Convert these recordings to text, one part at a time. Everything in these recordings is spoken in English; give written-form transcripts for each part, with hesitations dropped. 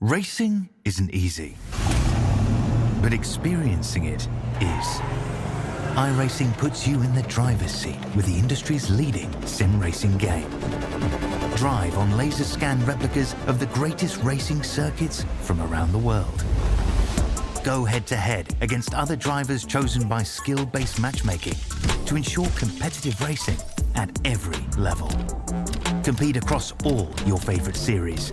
Racing isn't easy, but experiencing it is. iRacing puts you in the driver's seat with the industry's leading sim racing game. Drive on laser scan replicas of the greatest racing circuits from around the world. Go head-to-head against other drivers chosen by skill-based matchmaking to ensure competitive racing at every level. Compete across all your favorite series.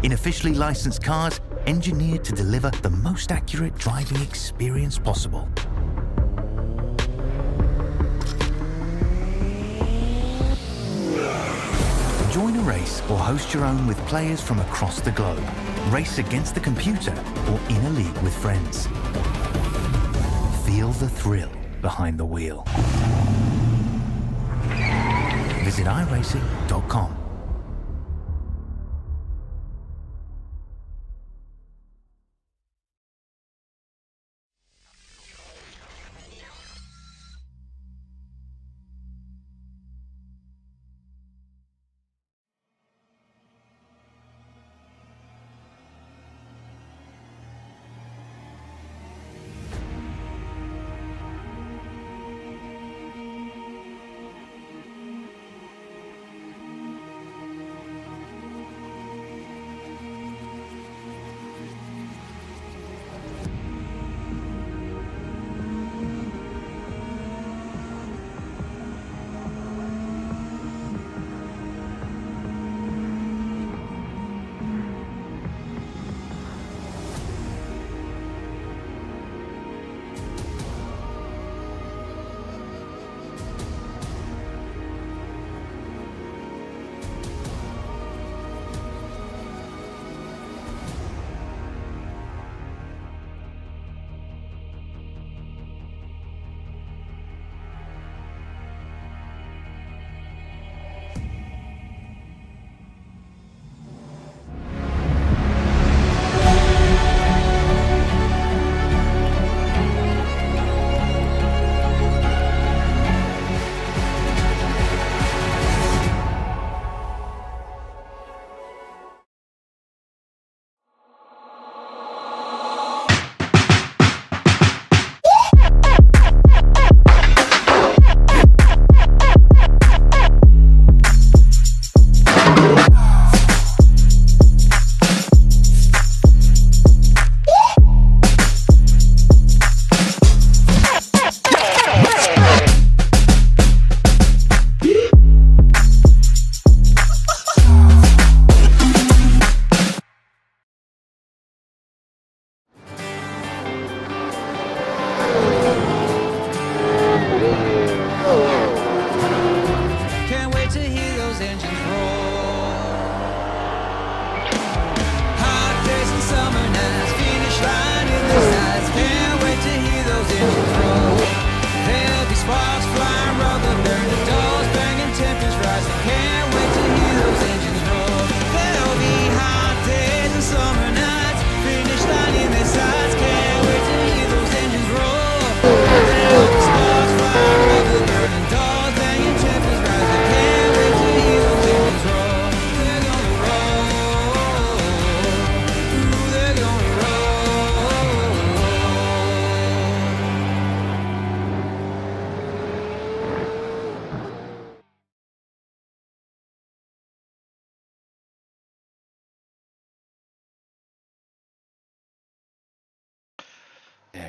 In officially licensed cars, engineered to deliver the most accurate driving experience possible. Join a race or host your own with players from across the globe. Race against the computer or in a league with friends. Feel the thrill behind the wheel. Visit iRacing.com.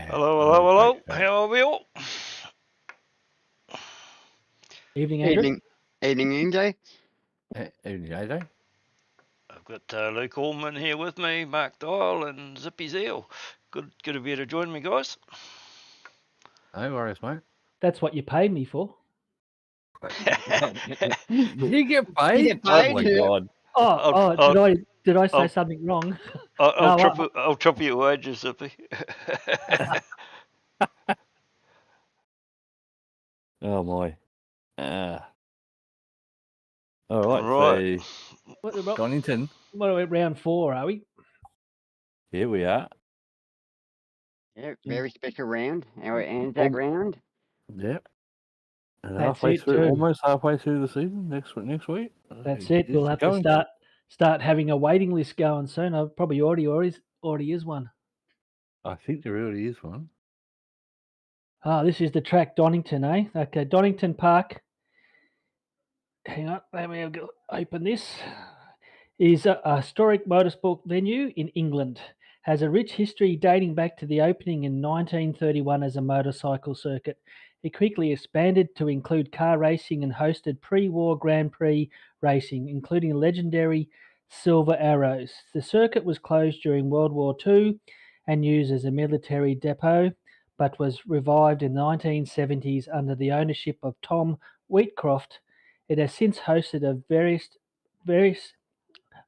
Hello. How are we all? Evening, Andrew. Evening, AJ. Evening, AJ. I've got Luke Allman here with me, Mark Dial and Zippy Zeal. Good of you to join me, guys. No worries, mate. That's what you paid me for. You get paid? You get paid? Oh my god! Did I say something wrong? I'll triple your wages, Zippy. Oh my. All right. So Donington. What are we, round 4, are we? Here we are. Yeah, very special round. Our ANZAC round. Yep. And That's it, almost halfway through the season next week. That's it. We'll have to start start having a waiting list going soon. I've probably already is one. I think there really is one. Oh, this is the track Donington, eh? Okay, Donington Park. Hang on, let me open this. Is a historic motorsport venue in England. Has a rich history dating back to the opening in 1931 as a motorcycle circuit. It quickly expanded to include car racing and hosted pre-war Grand Prix racing, including legendary Silver Arrows. The circuit was closed during World War II and used as a military depot, but was revived in the 1970s under the ownership of Tom Wheatcroft. It has since hosted a various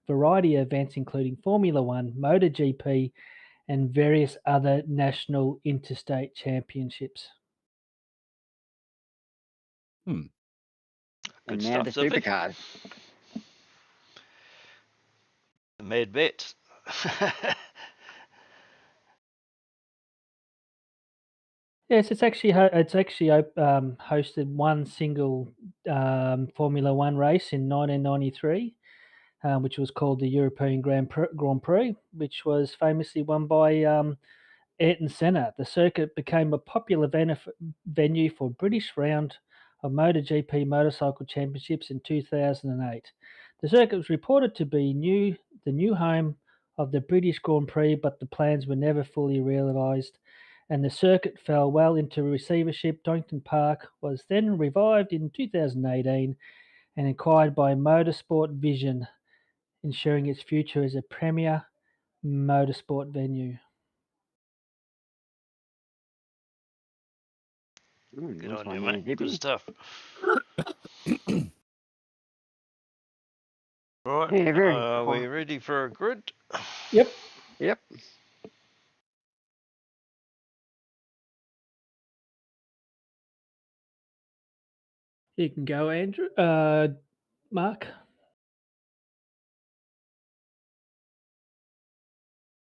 variety of events including Formula One, MotoGP, and various other national interstate championships. And Good now stuff, the Zippy. supercars. The mad bets. Yes, it's actually hosted one single Formula One race in 1993, which was called the European Grand Prix, which was famously won by Ayrton Senna. The circuit became a popular venue for British round of MotoGP motorcycle championships in 2008. The circuit was reported to be the new home of the British Grand Prix, but the plans were never fully realised, and the circuit fell well into receivership. Donington Park was then revived in 2018 and acquired by Motorsport Vision, ensuring its future as a premier motorsport venue. Good Nice on one you, there, mate. Zippy. Good stuff. Right, Yeah, very are cool. we ready for a grid? Yep. Yep. You can go, Andrew. Mark.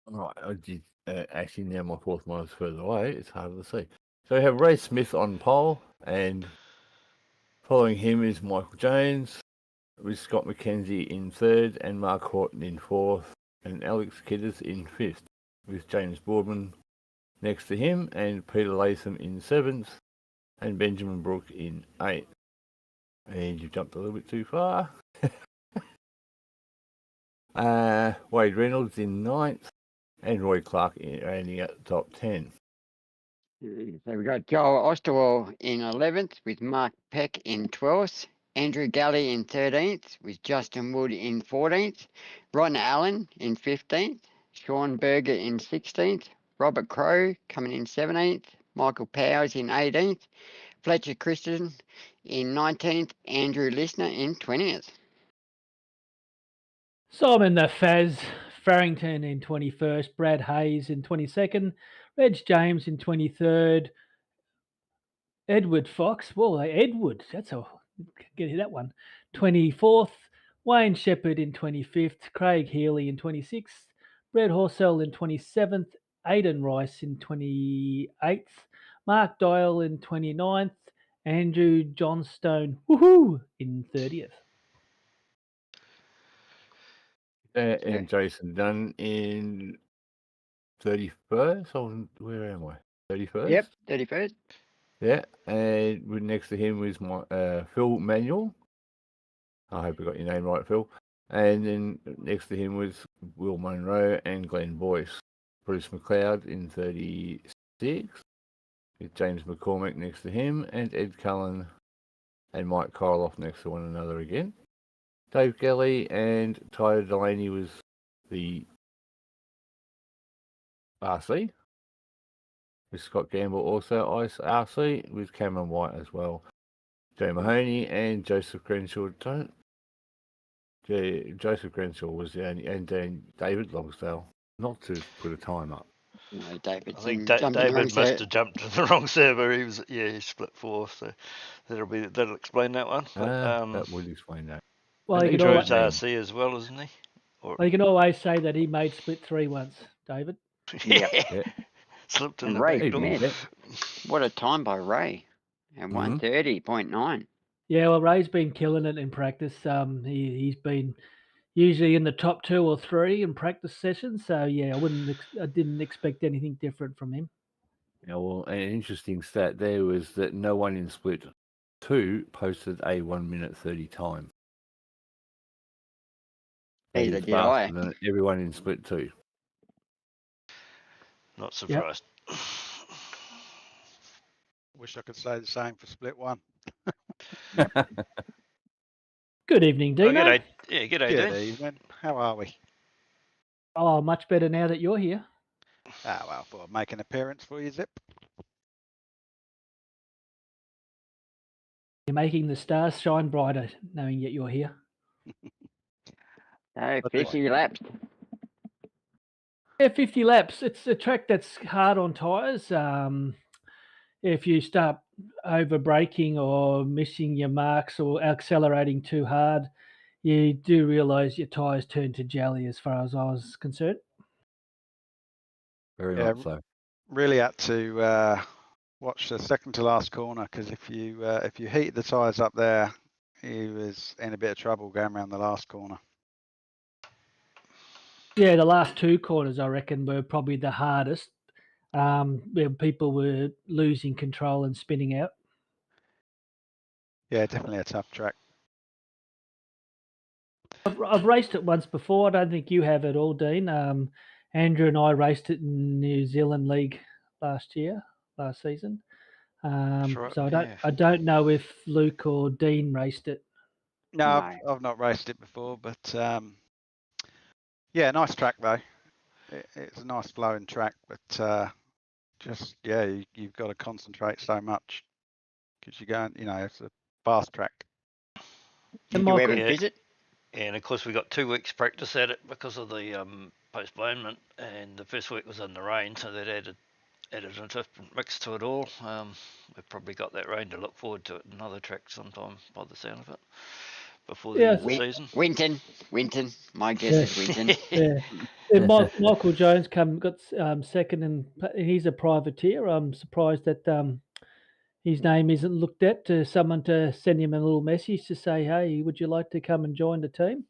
Right, I did, actually now my fourth one is further away. It's harder to see. So we have Ray Smith on pole, and following him is Michael Jones, with Scott McKenzie in third, and Mark Horton in fourth, and Alex Kidders in fifth, with James Boardman next to him, and Peter Latham in seventh, and Benjamin Brook in eighth. And you've jumped a little bit too far. Wade Reynolds in ninth, and Roy Clark rounding out the top 10. So we got Joel Osterwell in 11th with Mark Peck in 12th, Andrew Galley in 13th with Justin Wood in 14th, Ron Allen in 15th, Sean Berger in 16th, Robert Crow coming in 17th, Michael Powers in 18th, Fletcher Christian in 19th, Andrew Listener in 20th. Simon the Faz Farrington in 21st, Brad Hayes in 22nd, Reg James in 23rd, Edward Fox, well, Edward, that's a get that one, 24th, Wayne Shepherd in 25th, Craig Healy in 26th, Brett Horsell in 27th, Aidan Rice in 28th, Mark Doyle in 29th, Andrew Johnstone in 30th. And Jason Dunn in 31st? Or where am I? 31st? Yep, 31st. Yeah, and next to him was Phil Manuel. I hope I got your name right, Phil. And then next to him was Will Monroe and Glenn Boyce. Bruce McLeod in 36th, with James McCormick next to him, and Ed Cullen and Mike Koroloff next to one another again. Dave Kelly and Tyler Delaney was the RC, with Scott Gamble also RC, with Cameron White as well. Joe Mahoney and Joseph Crenshaw. Joseph Crenshaw was the only, and then David Longsdale, not to put a time up. No, David's I think jumped in the wrong David must have jumped to the wrong server. He split fourth, so that'll explain that one. But, That would explain that. Well, And you he can always, drives RC as well, isn't he? well, you can always say that he made split 3 once, David. Yep. Yeah. Slipped in And the Ray back door. Smith. What a time by Ray. And 130.9. Yeah, well, Ray's been killing it in practice. He's been, usually in the top 2 or 3 in practice sessions. So yeah, I didn't expect anything different from him. Yeah, well, an interesting stat there was that no one in split 2 posted a 1 minute 30 time. So Neither he's did I. faster than everyone in split 2. Not surprised. Wish I could say the same for split 1. Good evening, Oh, Dino. g'day. Yeah, g'day, Good Dean. evening. How are we? Oh, much better now that you're here. Ah, well, I thought I'd make an appearance for you, Zip. You're making the stars shine brighter knowing that you're here. No, But 50 laps. Yeah, 50 laps. It's a track that's hard on tyres. If you start over braking or missing your marks or accelerating too hard, you do realise your tyres turn to jelly as far as I was concerned. Very Yeah, much so. really had to watch the second to last corner because if you heat the tyres up there, he was in a bit of trouble going around the last corner. Yeah, the last 2 corners, I reckon, were probably the hardest. Where people were losing control and spinning out. Yeah, definitely a tough track. I've raced it once before. I don't think you have at all, Dean. Andrew and I raced it in New Zealand League last season. Right, So yeah. I don't know if Luke or Dean raced it. No, No. I've not raced it before, but yeah, nice track though. It's a nice flowing track, but just yeah, you've got to concentrate so much because you're going, it's a fast track. Did you Michael- ever Yeah. visit? And of course, we got 2 weeks practice at it because of the postponement, and the first week was in the rain, so that added a different mix to it all. We've probably got that rain to look forward to at another track sometime by the sound of it before the Yeah, end of the season. Winton. My guess is Winton. Yeah, Michael Jones got second, and he's a privateer. I'm surprised that his name isn't looked at to someone to send him a little message to say, hey, would you like to come and join the team?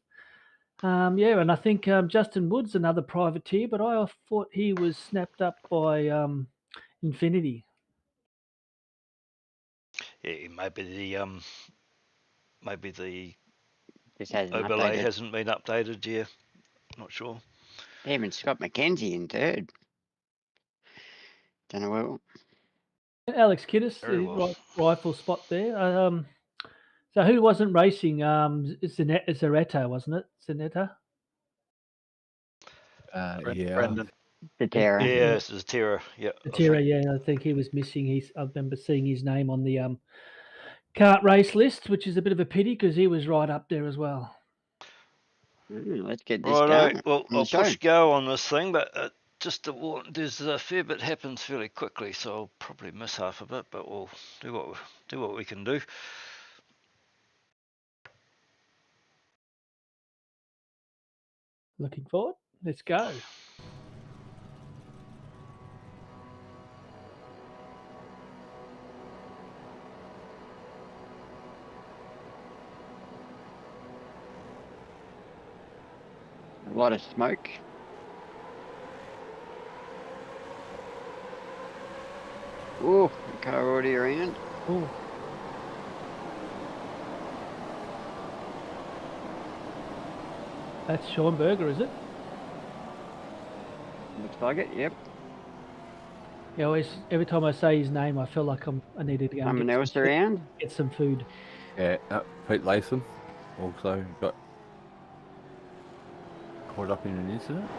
Yeah, and I think Justin Wood's another privateer, but I thought he was snapped up by Infinity. Yeah, maybe the Just hasn't overlay updated. hasn't been updated. Yeah, not sure. Even Scott McKenzie in 3rd. Don't know well. Alex Kiddis, Very the well. rifle spot there. So who wasn't racing? Zaretta, wasn't it? Zanetta? Yeah. Brendan. The Terra. Yeah, this is Terra. Yeah, Tira, yeah, I think he was missing. I remember seeing his name on the kart race list, which is a bit of a pity because he was right up there as well. Let's get this Right. going. Well, on I'll the show. push go on this thing, but just to warn, there's a fair bit happens fairly quickly, so I'll probably miss half of it, but we'll do what we can do. Looking forward. Let's go. A lot of smoke. Oh, the car already around. Oh. That's Sean Berger, is it? Looks like it, yep. Yeah, every time I say his name, I feel like I needed to go and Someone else get around. some food. Yeah, Pete Latham also got caught up in an incident.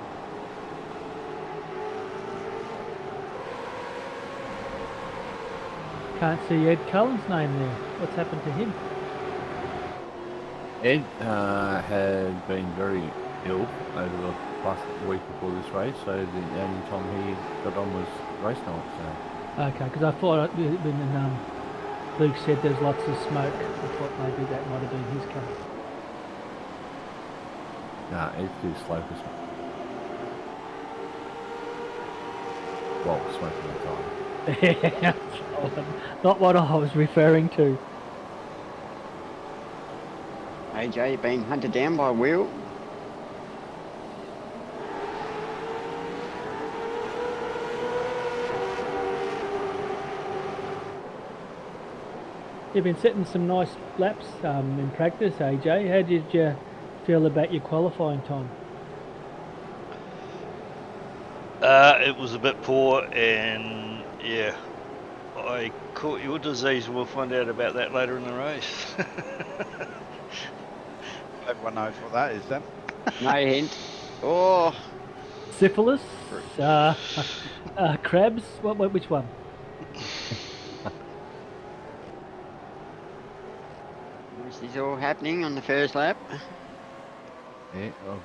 Can't see Ed Cullen's name there. What's happened to him? Ed had been very ill over the last week before this race, so the only time he got on was race night. So. Okay, because I thought when Luke said there's lots of smoke, I thought maybe that might have been his car. Nah, Ed's too slow for smoke. Well, smoking the time. Not what I was referring to. AJ being hunted down by Will. You've been setting some nice laps in practice, AJ. How did you feel about your qualifying time? It was a bit poor, and yeah, I caught your disease. We'll find out about that later in the race. Everyone knows what that is then. No hint. Oh, Syphilis? Crabs? Which one? this is all happening on the first lap. Yeah, of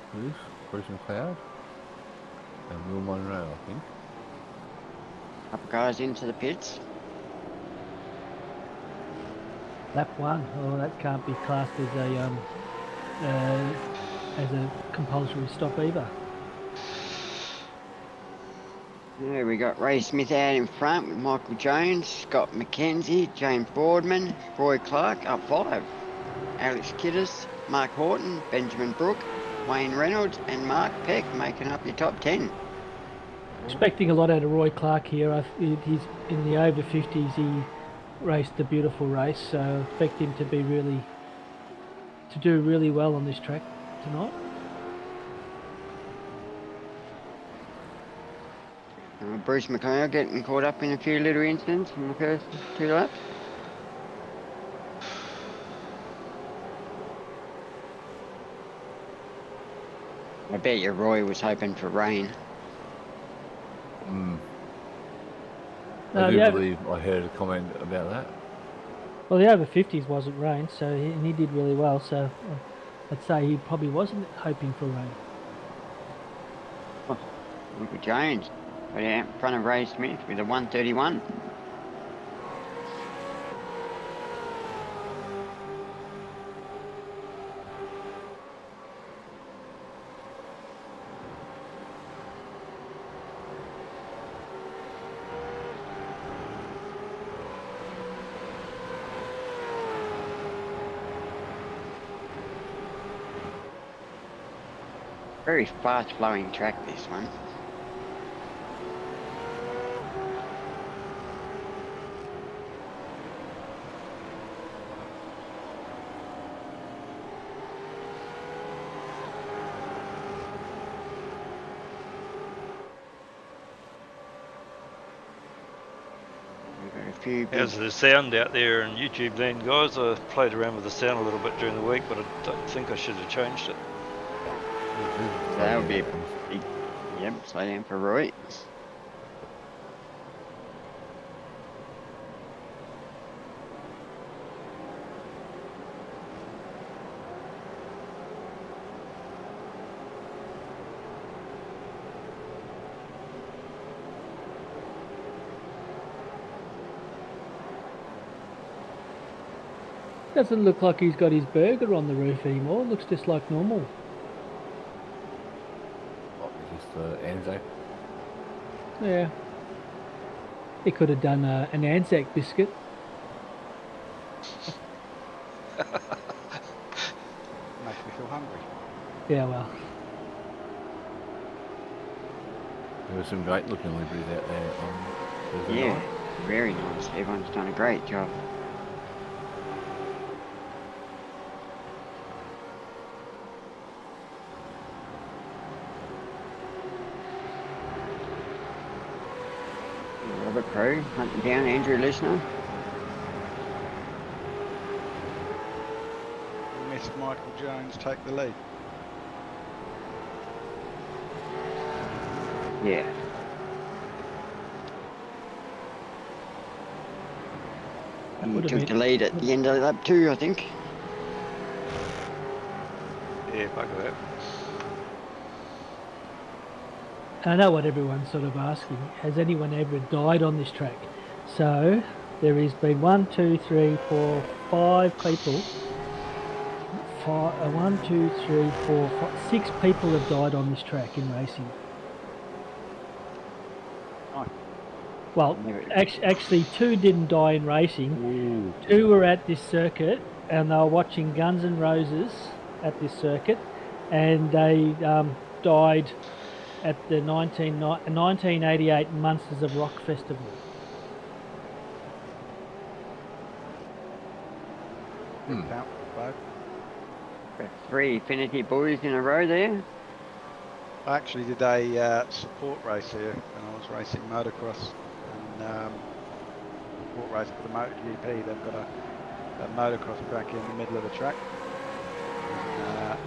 Bruce McLeod and Will Monroe, I think. Couple guys into the pits. Lap 1. Oh, that can't be classed as a compulsory stop either. Yeah, we got Ray Smith out in front with Michael Jones, Scott McKenzie, James Boardman, Roy Clark up 5. Alex Kiddis, Mark Horton, Benjamin Brook, Wayne Reynolds and Mark Peck making up your top 10. Expecting a lot out of Roy Clark here. He's in the over 50s. He raced a beautiful race, so I expect him to do really well on this track tonight. Bruce McLeod getting caught up in a few little incidents in the first 2 laps. I bet you Roy was hoping for rain. I do believe I heard a comment about that. Well, the over 50s wasn't rain, so he did really well. So I'd say he probably wasn't hoping for rain. Michael Jones got out in front of Ray Smith with a 131. Very fast flowing track, this one. How's the sound out there in YouTube land, guys? I played around with the sound a little bit during the week, but I don't think I should have changed it. So that would be a big, slow down for Roy. Doesn't look like he's got his burger on the roof anymore. Looks just like normal. Just ANZAC. Yeah. He could have done an ANZAC biscuit. Makes me feel hungry. Yeah, well. There were some great looking liveries out there on Thursday Yeah, night. very nice. Everyone's done a great job. Robert Crow hunting down Andrew Listener. Missed Michael Jones take the lead. Yeah. He took the lead at the end of lap 2, I think. Yeah, bugger that. I know what everyone's sort of asking. Has anyone ever died on this track? So there has been 1, 2, 3, 4, 5 people. 1, 2, 3, 4, 5, 6 people have died on this track in racing. Oh. Well, actually 2 didn't die in racing. 2 were at this circuit and they were watching Guns N' Roses at this circuit, and they died at the 1988 Monsters of Rock Festival. Good Hmm. count, both. Got 3 Affinity boys in a row there. I actually did a support race here when I was racing motocross, and support race for the MotoGP. They've got a motocross track in the middle of the track. And,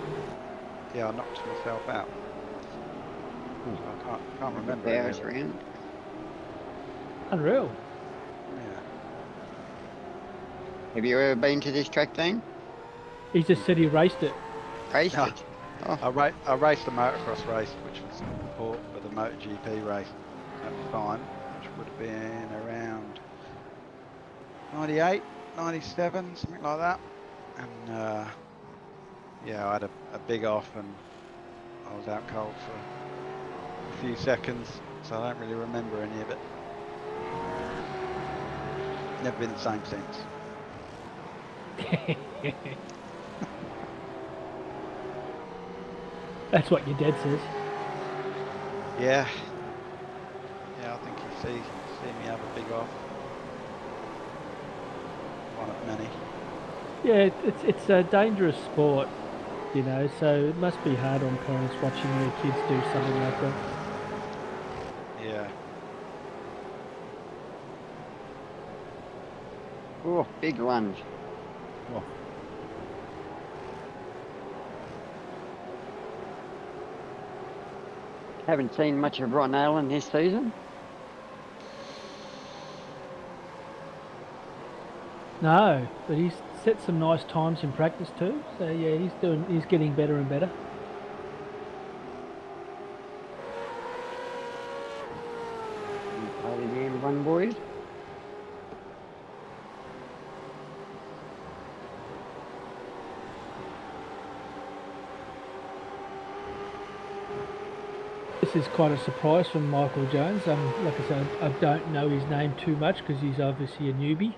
yeah, I knocked myself out. So I can't remember any Powers of it. round. Unreal. Yeah. Have you ever been to this track, Dean? He just said he raced it. Raced No. it? Oh, I raced the motocross race, which was support for the MotoGP race at the time, which would have been around 98, 97, something like that. And yeah, I had a big off and I was out cold for a few seconds, so I don't really remember any of it. Never been the same since. That's what your dad says. Yeah. Yeah, I think you see me have a big off. One of many. Yeah, it's a dangerous sport, you know, so it must be hard on parents watching their kids do something like that. Yeah. oh, big lunge. Oh, Haven't seen much of Ron Allen this season. No, but he's set some nice times in practice too. So yeah, he's getting better and better. Play the game, one boys. This is quite a surprise from Michael Jones. Like I said, I don't know his name too much because he's obviously a newbie.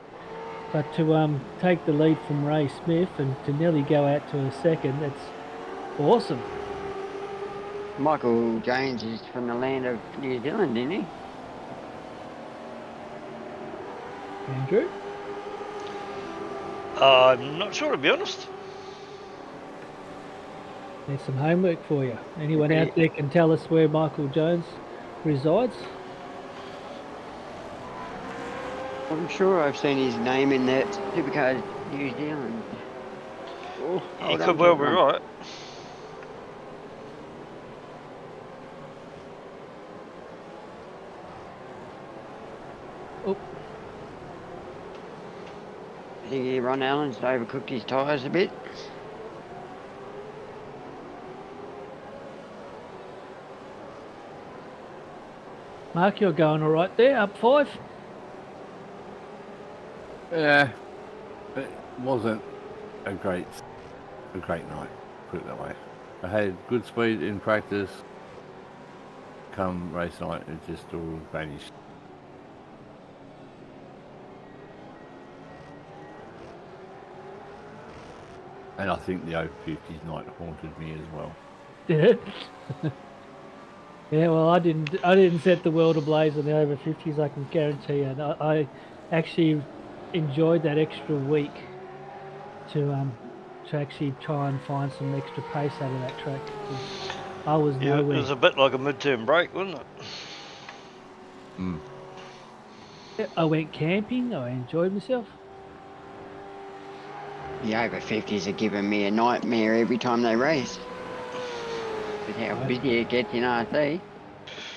But to take the lead from Ray Smith and to nearly go out to a second, that's awesome. Michael Jones is from the land of New Zealand, isn't he? Andrew? I'm not sure, to be honest. There's some homework for you. Anyone Okay. out there can tell us where Michael Jones resides? I'm sure I've seen his name in that Supercars New Zealand. Oh, You hold could on to well it, be Ron. right. Oh, I think Ron Allen's overcooked his tyres a bit. Mark, you're going all right there, up 5. yeah, it wasn't a great night, put it that way. I had good speed in practice. Come race night, it just all vanished. And I think the over 50s night haunted me as well. Did it? Yeah, well, I didn't set the world ablaze on the over 50s, I can guarantee you. And I actually enjoyed that extra week to actually try and find some extra pace out of that track. 'Cause I was Yeah, it nowhere. was a bit like a midterm break, wasn't it? Mm. I went camping. I enjoyed myself. The over 50s are giving me a nightmare every time they race. With how Right. busy it gets in RC.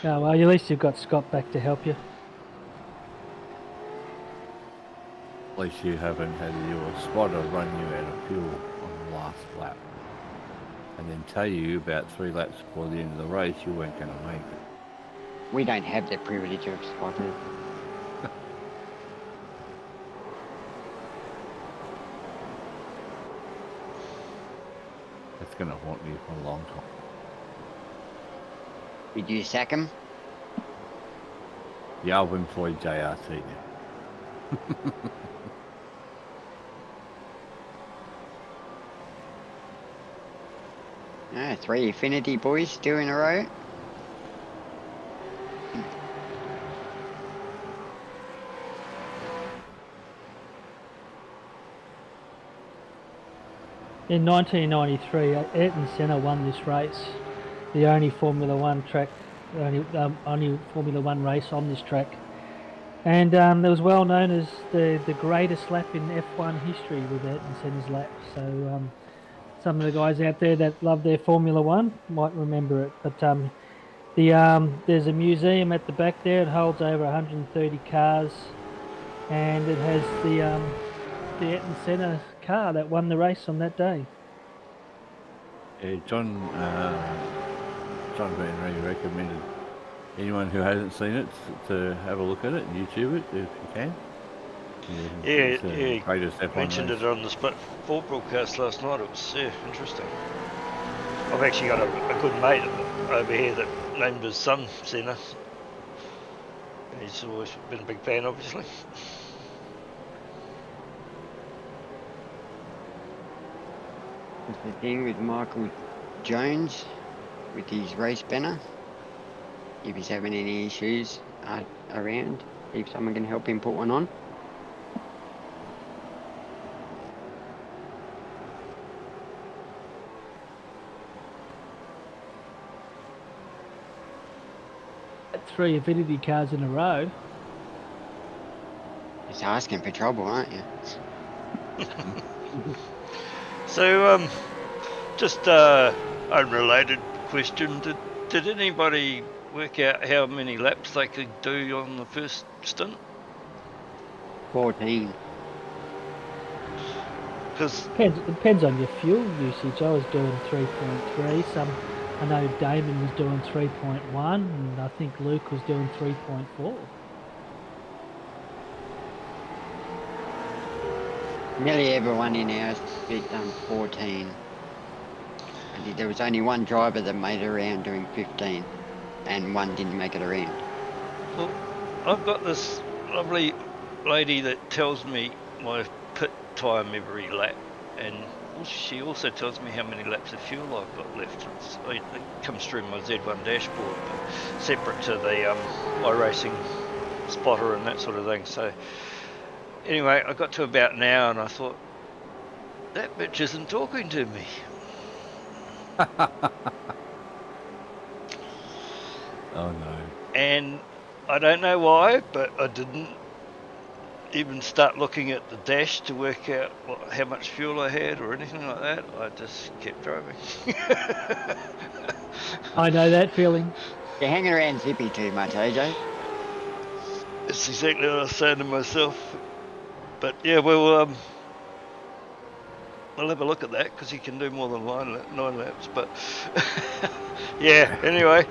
Oh, well, at least you've got Scott back to help you. At least you haven't had your spotter run you out of fuel on the last lap. And then tell you about 3 laps before the end of the race you weren't going to make it. We don't have the privilege of spotters. That's going to haunt me for a long time. Did you sack him? Yeah, I've employed JRT now. Ah, 3 Affinity boys, 2 in a row. In 1993, Ayrton Senna won this race, the only Formula One track, only Formula One race on this track. And it was well known as the greatest lap in F1 history with Ayrton Senna's lap. So some of the guys out there that love their Formula One might remember it. But there's a museum at the back there. It holds over 130 cars, and it has the Ayrton Senna car that won the race on that day. Yeah, John Van Rey recommended anyone who hasn't seen it to have a look at it and YouTube it if you can. Yeah, Greatest F1 mentioned race. it on the Split 4 broadcast last night. It was interesting. I've actually got a good mate over here that named his son Senna. He's always been a big fan, obviously. That's the thing with Michael Jones with his race banner. If he's having any issues around, if someone can help him put one on. Three Avidity cars in a row. Just asking for trouble, aren't you? So, just unrelated question. Did anybody work out how many laps they could do on the first stint? 14. Because Depends on your fuel usage. I was doing 3.3. I know Damon was doing 3.1, and I think Luke was doing 3.4. Nearly everyone in ours bit done 14. I think there was only one driver that made it around doing 15, and one didn't make it around. well, I've got this lovely lady that tells me my pit time every lap, and she also tells me how many laps of fuel I've got left. It comes through my Z1 dashboard, but separate to the iRacing spotter and that sort of thing. So anyway, I got to about an hour and I thought, that bitch isn't talking to me. Oh no. And I don't know why, but I didn't even start looking at the dash to work out how much fuel I had or anything like that. I just kept driving. I know that feeling. You're hanging around Zippy too much, AJ. That's exactly what I was saying to myself. But yeah, we'll have a look at that because you can do more than 9 laps. But yeah, anyway.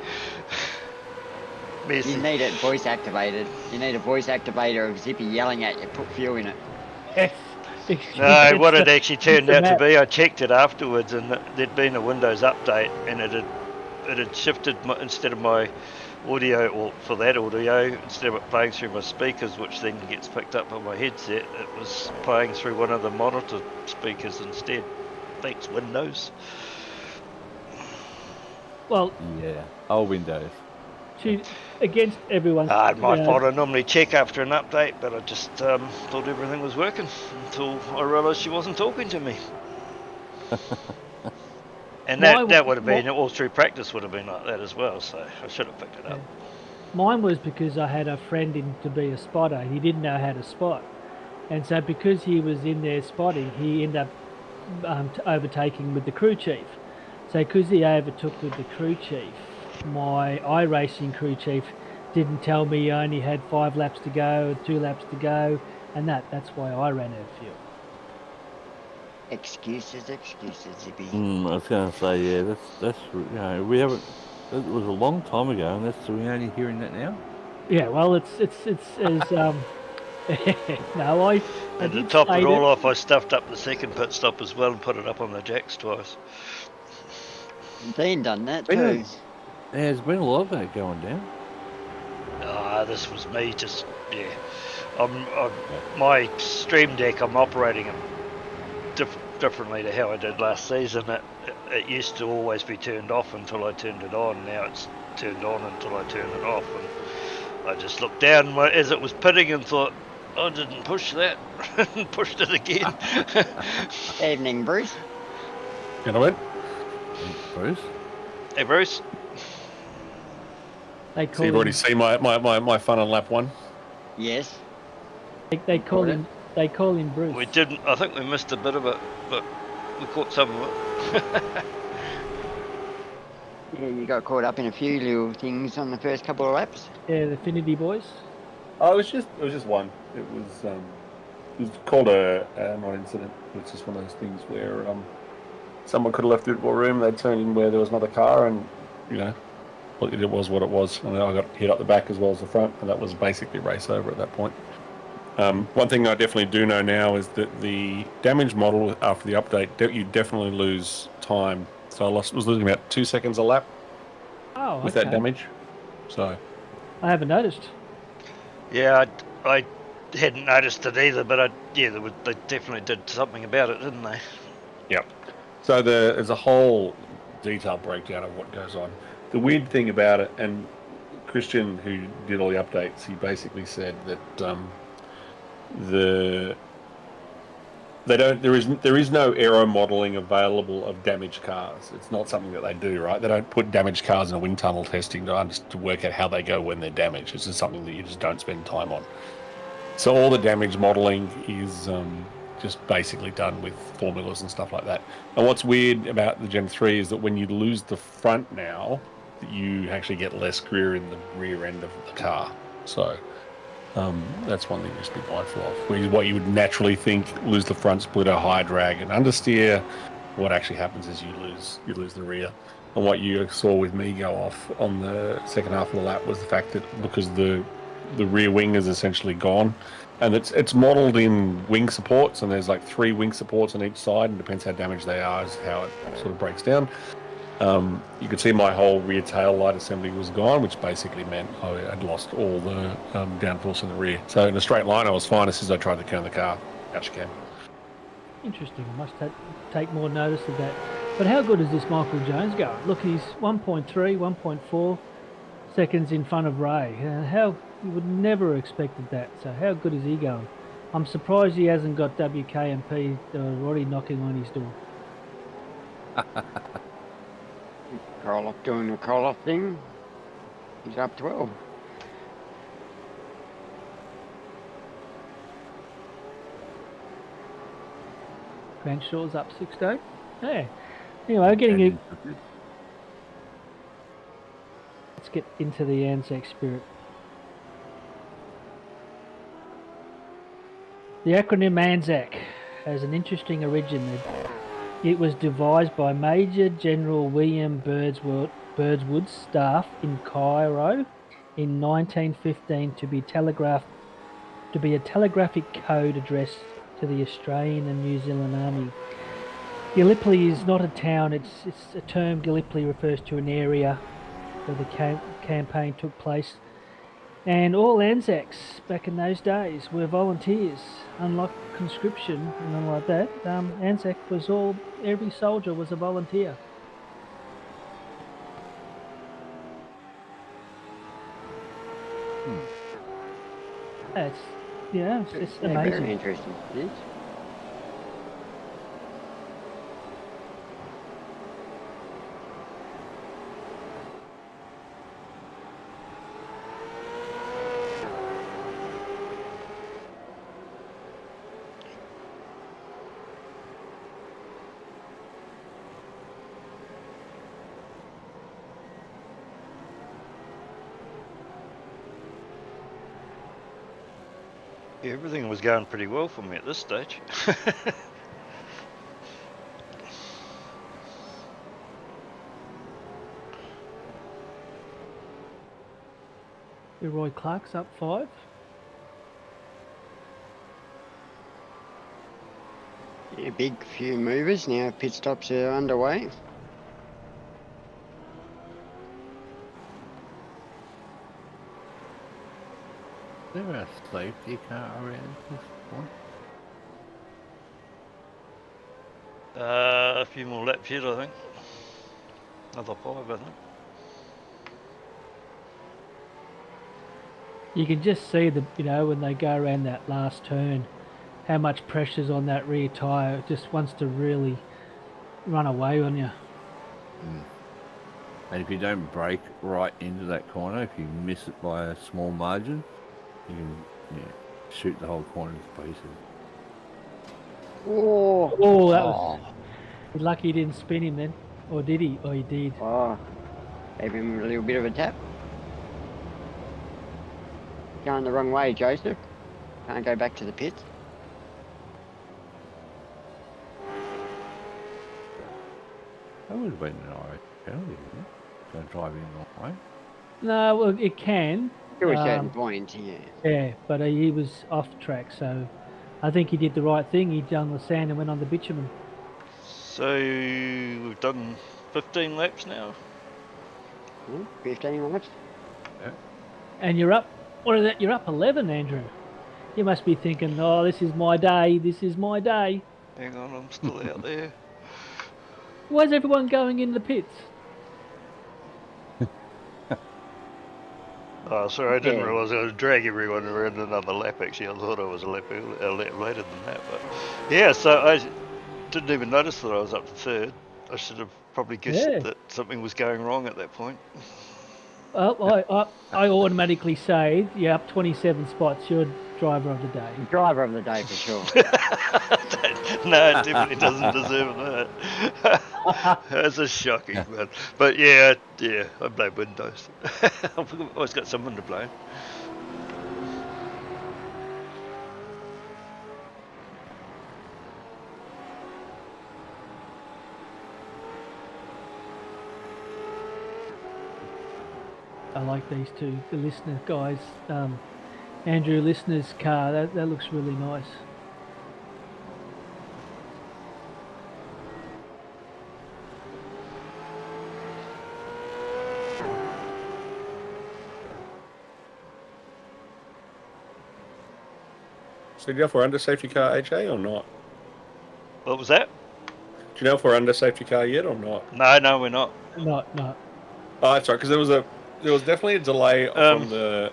Messy. You need it voice activated. You need a voice activator of Zippy yelling at you, put fuel in it. Yes. No, what it actually turned out to be, I checked it afterwards, and there'd been a Windows update, and it had shifted instead of my audio, or for that audio, instead of it playing through my speakers, which then gets picked up on my headset, it was playing through one of the monitor speakers instead. Thanks, Windows. Well, Yeah. Oh, Windows. against everyone's... My fault. I normally check after an update, but I just thought everything was working until I realised she wasn't talking to me. And that would have been, all through practice would have been like that as well, so I should have picked it up. Mine was because I had a friend in to be a spotter. He didn't know how to spot. And so because he was in there spotting, he ended up overtaking with the crew chief. So because he overtook with the crew chief, my iRacing crew chief didn't tell me he only had 5 laps to go, 2 laps to go, and that's why I ran out of fuel. Excuses, Zippy. I was going to say, yeah, that's we haven't. It was a long time ago, and we're only hearing that now. Yeah, well, it's as no, I And to did top say it all that- off, I stuffed up the second pit stop as well and put it up on the jacks twice. Dean done that Really? too. There's been a lot of that going down. This was me just, yeah. My Stream Deck, I'm operating it differently to how I did last season. It used to always be turned off until I turned it on. Now it's turned on until I turn it off. And I just looked down as it was pitting and thought, I didn't push that. And pushed it again. Evening, Bruce. Gentlemen, Bruce. Hey, Bruce. They so call you've him, already seen my fun on lap 1. Yes. they call him Bruce. We didn't. I think we missed a bit of it, but we caught some of it. Yeah, you got caught up in a few little things on the first couple of laps. Yeah, the Affinity boys. Oh, it was just one. It was called a non-incident. It's just one of those things where someone could have left a bit more room. They'd turned in where there was another car, and it was what it was. And I got hit up the back as well as the front, and that was basically race over at that point. One thing I definitely do know now is that the damage model after the update, you definitely lose time. So I was losing about 2 seconds a lap with that damage. So I haven't noticed. Yeah, I hadn't noticed it either, but they definitely did something about it, didn't they? Yep. So there's a whole detailed breakdown of what goes on. The weird thing about it, and Christian, who did all the updates, he basically said that there is no aero modelling available of damaged cars. It's not something that they do, right? They don't put damaged cars in a wind tunnel testing to work out how they go when they're damaged. It's just something that you just don't spend time on. So all the damage modelling is just basically done with formulas and stuff like that. And what's weird about the Gen 3 is that when you lose the front now, you actually get less greer in the rear end of the car. So that's one thing just to be mindful of. What you would naturally think, lose the front splitter, high drag, and understeer, what actually happens is you lose the rear. And what you saw with me go off on the second half of the lap was the fact that because the rear wing is essentially gone, and it's modelled in wing supports, and there's like 3 wing supports on each side, and depends how damaged they are is how it sort of breaks down. You could see my whole rear tail light assembly was gone, which basically meant I had lost all the downforce in the rear. So in a straight line, I was fine as soon as I tried to turn the car. Out she came. Interesting. I must take more notice of that. But how good is this Michael Jones going? Look, he's 1.3, 1.4 seconds in front of Ray. How you would never have expected that. So how good is he going? I'm surprised he hasn't got WKMP already knocking on his door. Kroloff doing the Kroloff thing. He's up 12. Granshaw's up 16. Yeah. Anyway, getting it. Let's get into the ANZAC spirit. The acronym ANZAC has an interesting origin. It was devised by Major General William Birdswood's staff in Cairo in 1915 to be a telegraphic code addressed to the Australian and New Zealand Army. Gallipoli is not a town, it's a term. Gallipoli refers to an area where the campaign took place. And all ANZACs back in those days were volunteers. Unlike conscription and all like that, ANZAC was every soldier was a volunteer. It's amazing. Very interesting. It is. Yeah, everything was going pretty well for me at this stage. Roy Clark's up 5. Yeah, big few movers. Now pit stops are underway. Is there a safety car around this point? A few more laps yet, I think. Another 5, I think. You can just see when they go around that last turn, how much pressure's on that rear tyre. It just wants to really run away, wouldn't you? And if you don't break right into that corner, if you miss it by a small margin, you can shoot the whole corner to pieces. Oh, Oh, that was. He's lucky he didn't spin him then. Or did he? Oh, he did. Oh, gave him a little bit of a tap. Going the wrong way, Joseph. Can't go back to the pits. That would have been an Irish penalty, wouldn't it? Don't drive in the wrong way. No, well, it can. To a certain point, yeah. Yeah, but he was off track, so I think he did the right thing. He done the sand and went on the bitumen. So we've done 15 laps now. 15 laps. And you're up. What is that? You're up 11, Andrew. You must be thinking, oh, this is my day. This is my day. Hang on, I'm still out there. Why's everyone going in the pits? Oh, sorry, I didn't realise I was dragging everyone around another lap, actually. I thought I was a lap later than that. But yeah, so I didn't even notice that I was up to third. I should have probably guessed that something was going wrong at that point. Well, I automatically say you're up 27 spots. You're driver of the day. Driver of the day for sure. No, it definitely doesn't deserve that. That's a shocking one. But yeah, I blame Windows. I've always got someone to blame. I like these two, the listener guys. Andrew, listener's car, that looks really nice. So do you know if we're under safety car, AJ, or not? What was that? Do you know if we're under safety car yet or not? No, we're not. No. Oh, that's right, because there was definitely a delay from the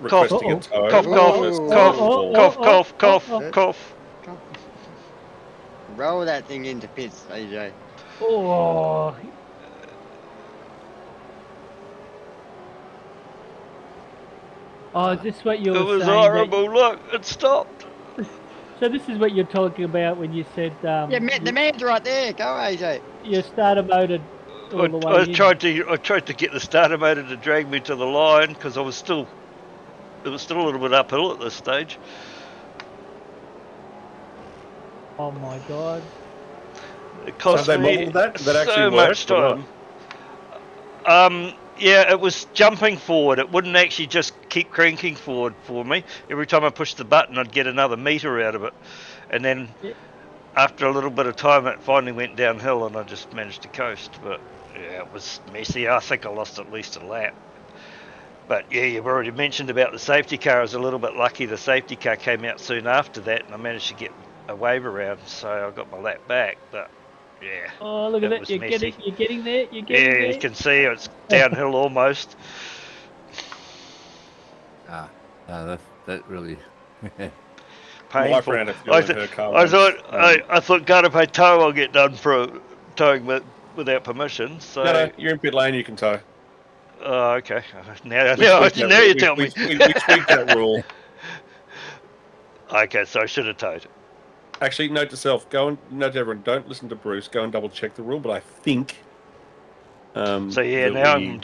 requesting a tow. Cough. Roll that thing into pits, AJ. Oh. Oh, is this what you were saying? It was horrible. Look, it stopped. So this is what you're talking about when you said... yeah, the man's right there. Go, AJ. Your starter motor all the way in. I tried to get the starter motor to drag me to the line because it was still a little bit uphill at this stage. Oh my God. It cost so they me modelled that so actually much time. Yeah, it was jumping forward. It wouldn't actually just keep cranking forward for me. Every time I pushed the button, I'd get another metre out of it. And then after a little bit of time, it finally went downhill and I just managed to coast. But yeah, it was messy. I think I lost at least a lap. But yeah, you've already mentioned about the safety car. I was a little bit lucky. The safety car came out soon after that and I managed to get a wave around. So I got my lap back. But yeah. Oh, look at that. You're getting there. Yeah, you can see it's downhill almost. That really Painful. I thought gotta pay tow, I'll get done for towing without permission. So no, you're in pit lane, you can tow. Oh, okay. Now you tell me. We tweaked that rule. Okay, so I should have towed. Actually, note to self, note to everyone, don't listen to Bruce, go and double check the rule, but I think... so yeah, now I'm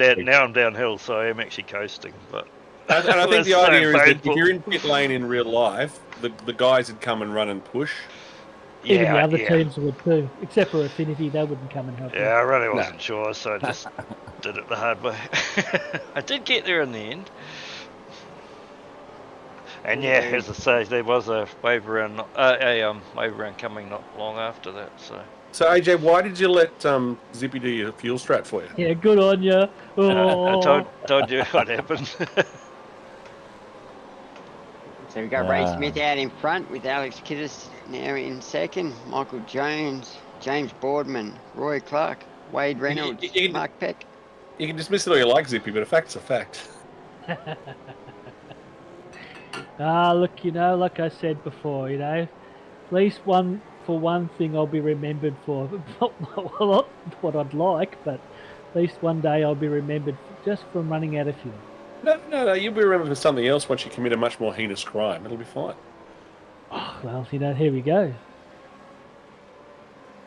downhill, so I am actually coasting, but... And I think the idea is that if you're in pit lane in real life, the guys would come and run and push. Even the other teams would too, except for Affinity, they wouldn't come and help. Yeah, I really wasn't sure, so I just did it the hard way. I did get there in the end. And yeah, as I say, there was a wave around coming not long after that. So AJ, why did you let Zippy do your fuel strat for you? Yeah, good on you. Oh. I told you what happened. So we've got Ray Smith out in front with Alex Kiddis now in second. Michael Jones, James Boardman, Roy Clark, Wade Reynolds, Mark Peck. You can dismiss it all you like, Zippy, but a fact's a fact. Look, like I said before, at least one for one thing I'll be remembered for. Not what I'd like, but at least one day I'll be remembered just from running out of fuel. No, you'll be remembered for something else once you commit a much more heinous crime. It'll be fine. Oh, well, here we go.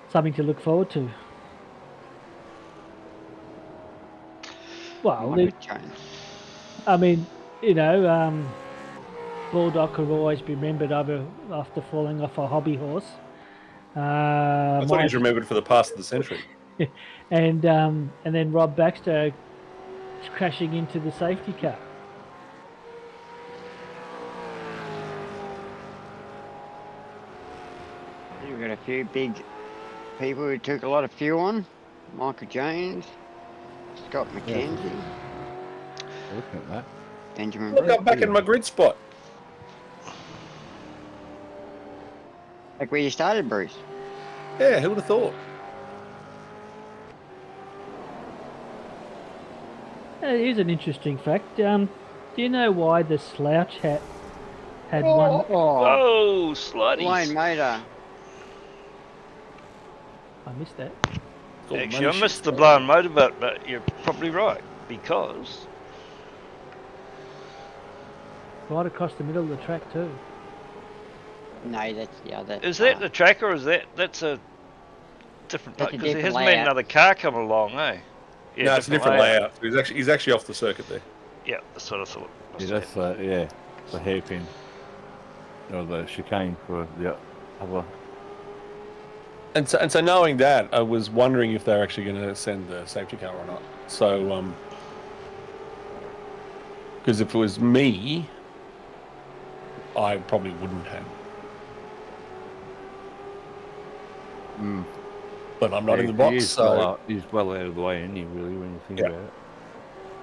Something to look forward to. Well, I mean, Bulldog could always be remembered after falling off a hobby horse. I thought he was remembered for the past of the century. and then Rob Baxter crashing into the safety car. We've got a few big people who took a lot of fuel on. Michael Jones, Scott McKenzie. Looking at that. Benjamin Look, I'm back in my grid spot. Like where you started, Bruce. Yeah, who would have thought? Here's an interesting fact. Do you know why the slouch hat had one? Oh, slutty. Lone motor. I missed that. Actually, I missed the blown motor bit, but you're probably right, because... Right across the middle of the track too. No, that's the other. Is that the track, or is that's a different... That's a Because there different hasn't been layout. another car come along, eh? Yeah, No, it's a different layout. He's actually off the circuit there. Yeah, that's what I thought. Yeah, that's the hairpin. Or the chicane for the other. And so knowing that, I was wondering if they're actually going to send the safety car or not. So, because if it was me, I probably wouldn't have. But I'm not in the box, so... He's well out of the way, isn't he, really, when you think about it?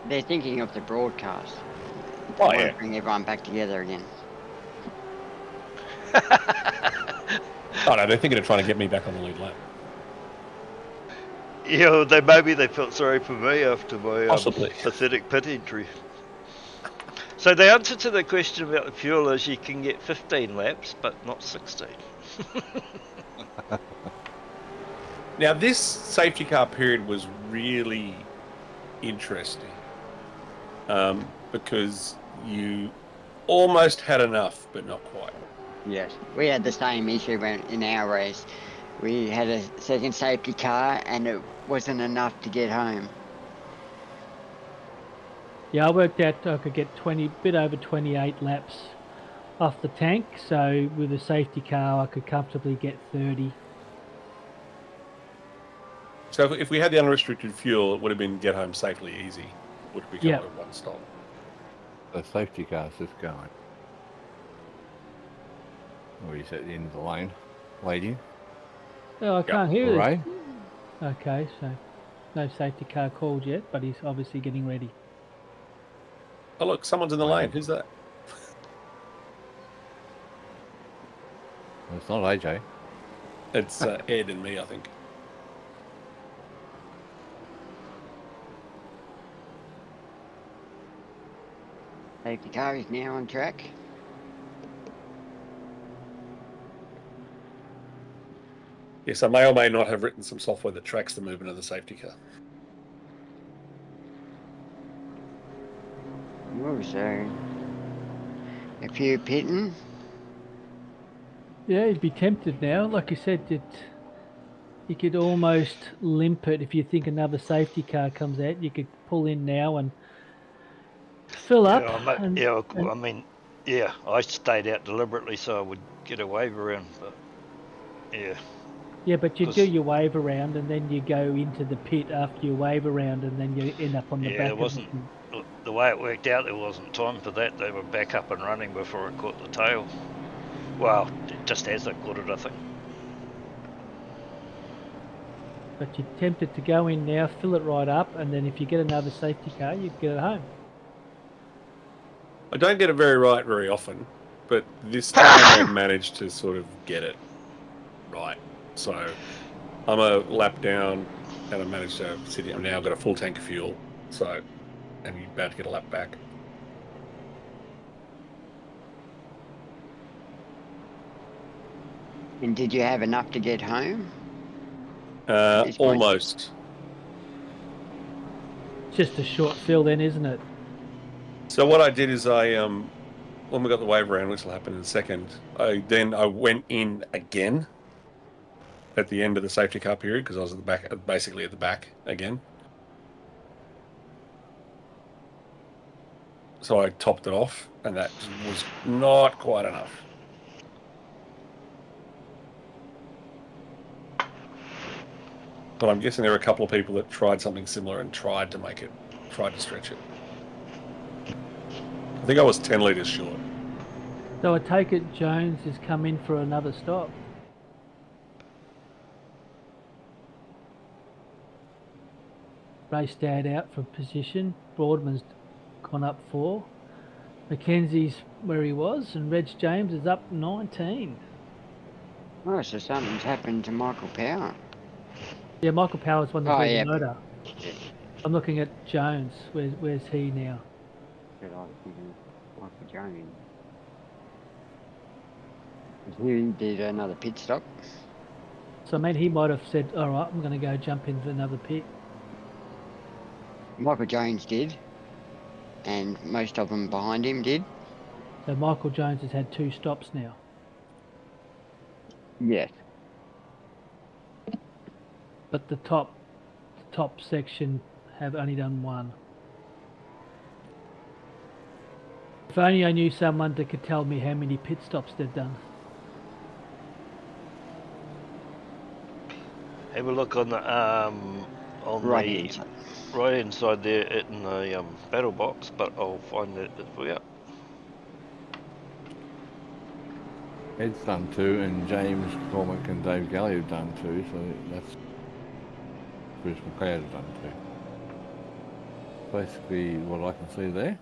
They're thinking of the broadcast. Oh, They yeah. want to bring everyone back together again. Oh, no, they're thinking of trying to get me back on the lead lap. Yeah, maybe they felt sorry for me after my Possibly. pathetic pit entry. So the answer to the question about the fuel is you can get 15 laps, but not 16. Now, this safety car period was really interesting because you almost had enough, but not quite. Yes. We had the same issue in our race. We had a second safety car and it wasn't enough to get home. Yeah, I worked out I could get bit over 28 laps off the tank. So with a safety car, I could comfortably get 30. So if we had the unrestricted fuel, it would have been get home safely easy. Would have become a one stop. The safety car's just going. Or he's at the end of the lane, waiting. Oh, I can't hear it. Right? Okay, so no safety car called yet, but he's obviously getting ready. Oh, look, someone's in the lane. Who's that? It's not AJ. It's Ed and me, I think. Safety car is now on track. Yes, I may or may not have written some software that tracks the movement of the safety car. Oh, so a few pitting. Yeah, you'd be tempted now. Like you said, you could almost limp it if you think another safety car comes out. You could pull in now and fill up. I stayed out deliberately so I would get a wave around, but yeah. Yeah, but you do your wave around and then you go into the pit after your wave around and then you end up on the back. It wasn't the way it worked out. There wasn't time for that. They were back up and running before it caught the tail. Well, just as it caught it, I think. But you're tempted to go in now, fill it right up, and then if you get another safety car, you get it home. I don't get it very often, but this time I managed to sort of get it right. So I'm a lap down, and I managed to sit. I've now got a full tank of fuel, so and you're about to get a lap back. And did you have enough to get home? This point? Almost. It's just a short fill then, isn't it? So what I did is when we got the wave around, which will happen in a second, I went in again at the end of the safety car period because I was at the back, basically at the back again. So I topped it off, and that was not quite enough. But I'm guessing there were a couple of people that tried something similar and tried to stretch it. I think I was 10 litres short. So I take it Jones has come in for another stop. Race Dad out for position. Broadman's gone up 4. Mackenzie's where he was, and Reg James is up 19. Oh, so something's happened to Michael Power. Yeah, Michael Power's won the Oh, British yeah. motor. Yeah. I'm looking at Jones. Where's he now? But I was thinking Michael Jones. He did another pit stop. So I mean, he might have said, "All right, I'm going to go jump into another pit." Michael Jones did, and most of them behind him did. So Michael Jones has had 2 stops now. Yes. But the top section have only done 1. If only I knew someone that could tell me how many pit stops they've done. Have a look on the Right hand. right hand side there in the battle box, but I'll find that for you. Ed's done 2, and James Cormack and Dave Galley have done 2, so that's Bruce McLeod have done 2. Basically what I can see there.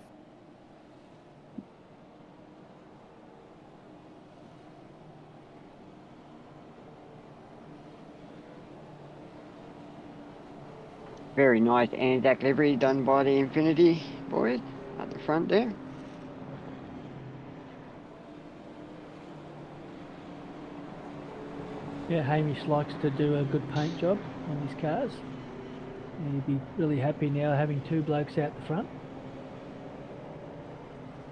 Very nice ANZAC livery done by the Infinity boys at the front there. Yeah, Hamish likes to do a good paint job on his cars. He'd be really happy now having 2 blokes out the front.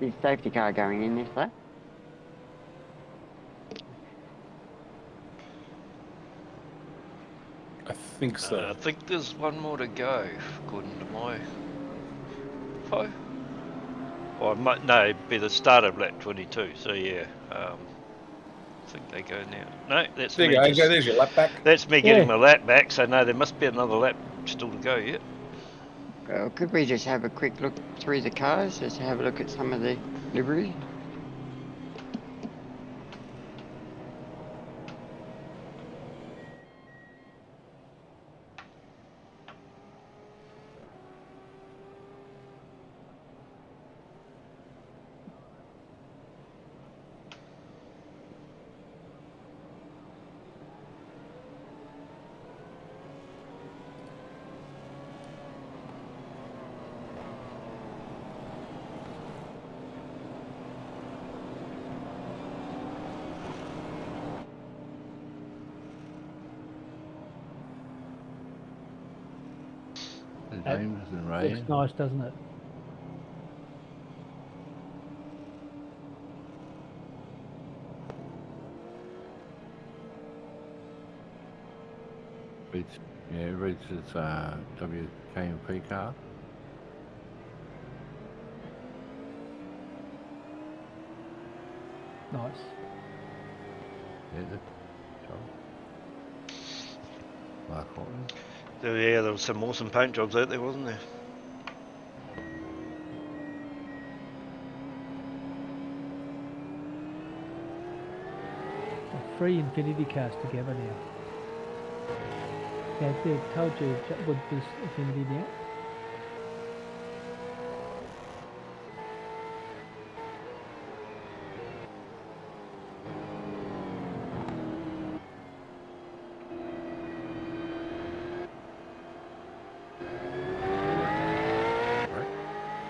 Is safety car going in this lap? I think so. I think there's one more to go, according to my info. Or no, it'd be the start of lap 22. So yeah, I think they go now. No, that's There me. you go. Go, there's your lap back. That's me getting my lap back. So no, there must be another lap still to go yet. Could we just have a quick look through the cars, just have a look at some of the liveries? James and Ray. Looks nice, doesn't it? Reach his WKMP car. Nice. Yeah, Mark Horton. Yeah, there was some awesome paint jobs out there, wasn't there? Three Infinity cars together now. Yeah, I told you Wood was Infinity now.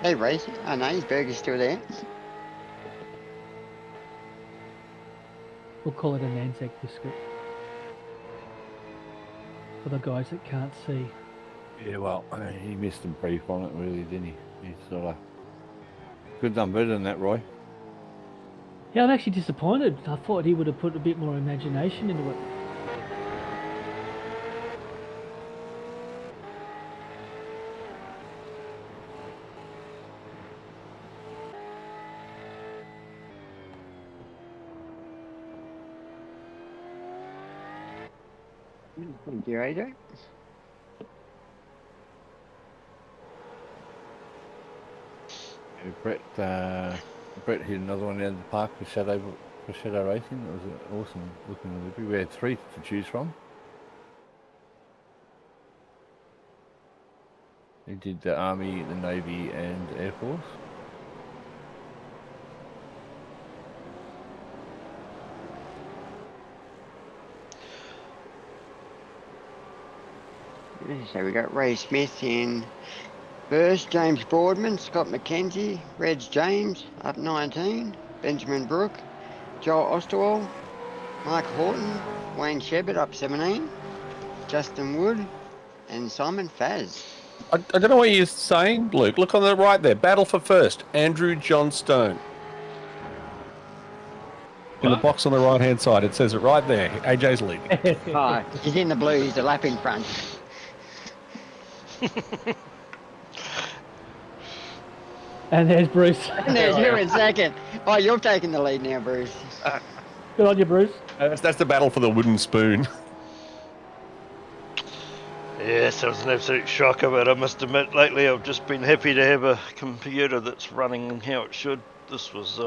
Hey, Race. Oh no, his burger's still there. We'll call it an ANZAC biscuit. For the guys that can't see. Yeah, well, he missed some brief on it, really, didn't he? He's sort of could done better than that, Roy. Yeah, I'm actually disappointed. I thought he would have put a bit more imagination into it. Thank you, AJ. Yeah, Brett hit another one out of the park for Shadow Racing. It was an awesome looking Olympic. We had 3 to choose from. He did the Army, the Navy, and Air Force. So we got Ray Smith in first, James Boardman, Scott McKenzie, Reg James up 19, Benjamin Brook, Joel Osterwald, Mark Horton, Wayne Shepherd up 17, Justin Wood, and Simon Faz. I don't know what you're saying, Luke. Look on the right there. Battle for first. Andrew Johnstone. In the box on the right-hand side, it says it right there. AJ's leading. Oh, he's in the blue, he's a lap in front. And there's Bruce. And there's you in second. Oh, you're taking the lead now, Bruce. Good on you, Bruce. That's the battle for the wooden spoon. Yes, it was an absolute shocker, but I must admit, lately I've just been happy to have a computer that's running how it should. This was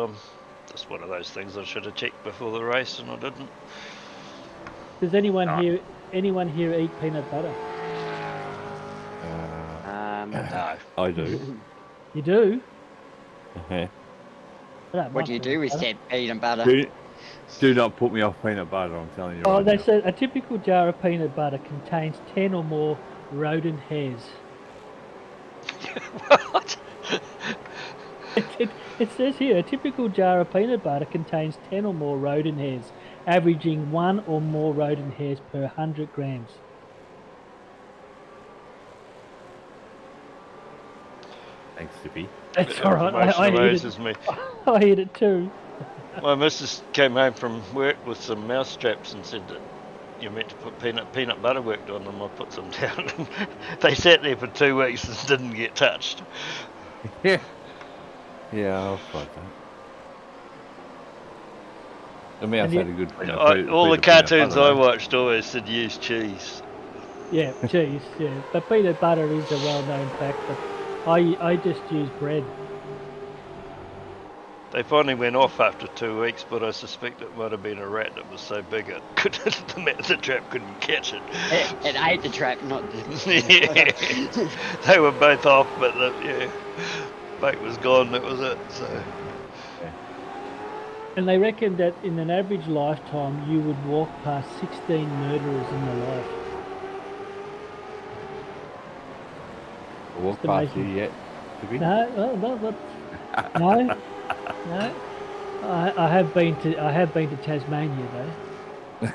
just one of those things I should have checked before the race, and I didn't. Does anyone here eat peanut butter? No. I do. You do? Uh-huh. What do you do with said peanut butter? Do not put me off peanut butter, I'm telling you. Oh, right they now. said a typical jar of peanut butter contains 10 or more rodent hairs. What? It says here, a typical jar of peanut butter contains 10 or more rodent hairs, averaging 1 or more rodent hairs per 100 grams. Thanks, Zippy. That's all right. I amazes me. I eat it too. My missus came home from work with some mouse traps and said that you're meant to put peanut butter worked on them. I put them down. They sat there for 2 weeks and didn't get touched. Yeah. Yeah, I'll fight that. The mouse had a good... All the cartoons I watched always said use cheese. Yeah, cheese, yeah. But peanut butter is a well-known fact, but I just use bread. They finally went off after 2 weeks, but I suspect it might have been a rat that was so big it the trap couldn't catch it. It ate the trap, not the... Yeah. They were both off, but the bait was gone, that was it. So. And they reckon that in an average lifetime you would walk past 16 murderers in your life. Walk past you yet? No. I have been to Tasmania though.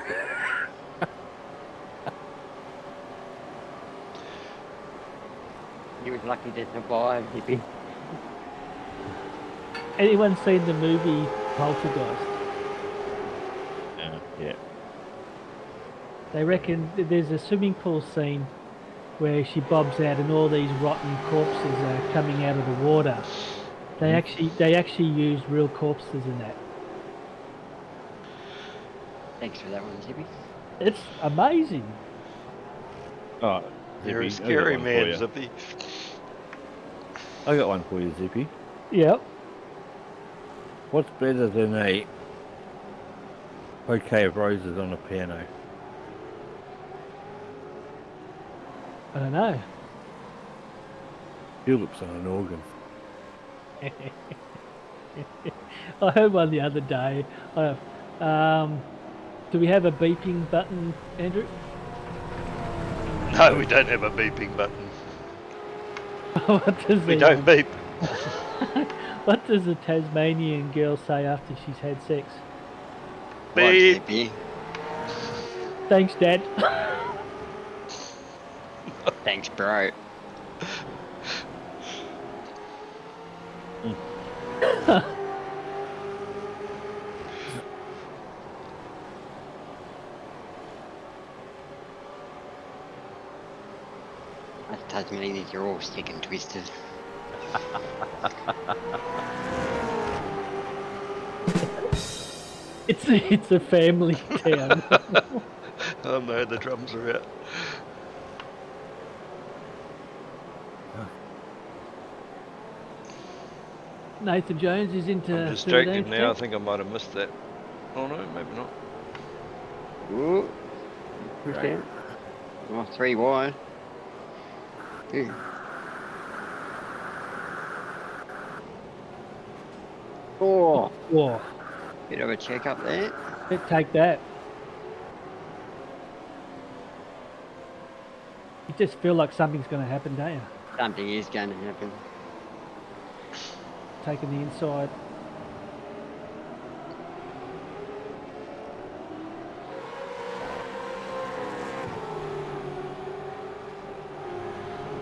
He was lucky to survive, Hippie. Anyone seen the movie Poltergeist? Yeah. They reckon there's a swimming pool scene where she bobs out and all these rotten corpses are coming out of the water. They actually used real corpses in that. Thanks for that one, Zippy. It's amazing. Oh, You're a Zippy, scary I got one for man, you. Zippy. I got one for you, Zippy. Yep. What's better than a bouquet of roses on a piano? I don't know. Tulips on an organ. I heard one the other day. Do we have a beeping button, Andrew? No, we don't have a beeping button. What does We don't beep. What does a Tasmanian girl say after she's had sex? Beep. Beep. Thanks, Dad. Thanks, bro. Us Tasmanians are all sick and twisted. It's a family town. Oh no, the drums are out. Nathan Jones is into I'm distracted 13th now. I tech. think I might have missed that. Oh no, maybe not. Ooh. Push Right. down. Oh, 3 wide. Ooh. Oh, Whoa, bit of a check up there. take that. You just feel like something's going to happen, don't you? Something is going to happen. Taking the inside.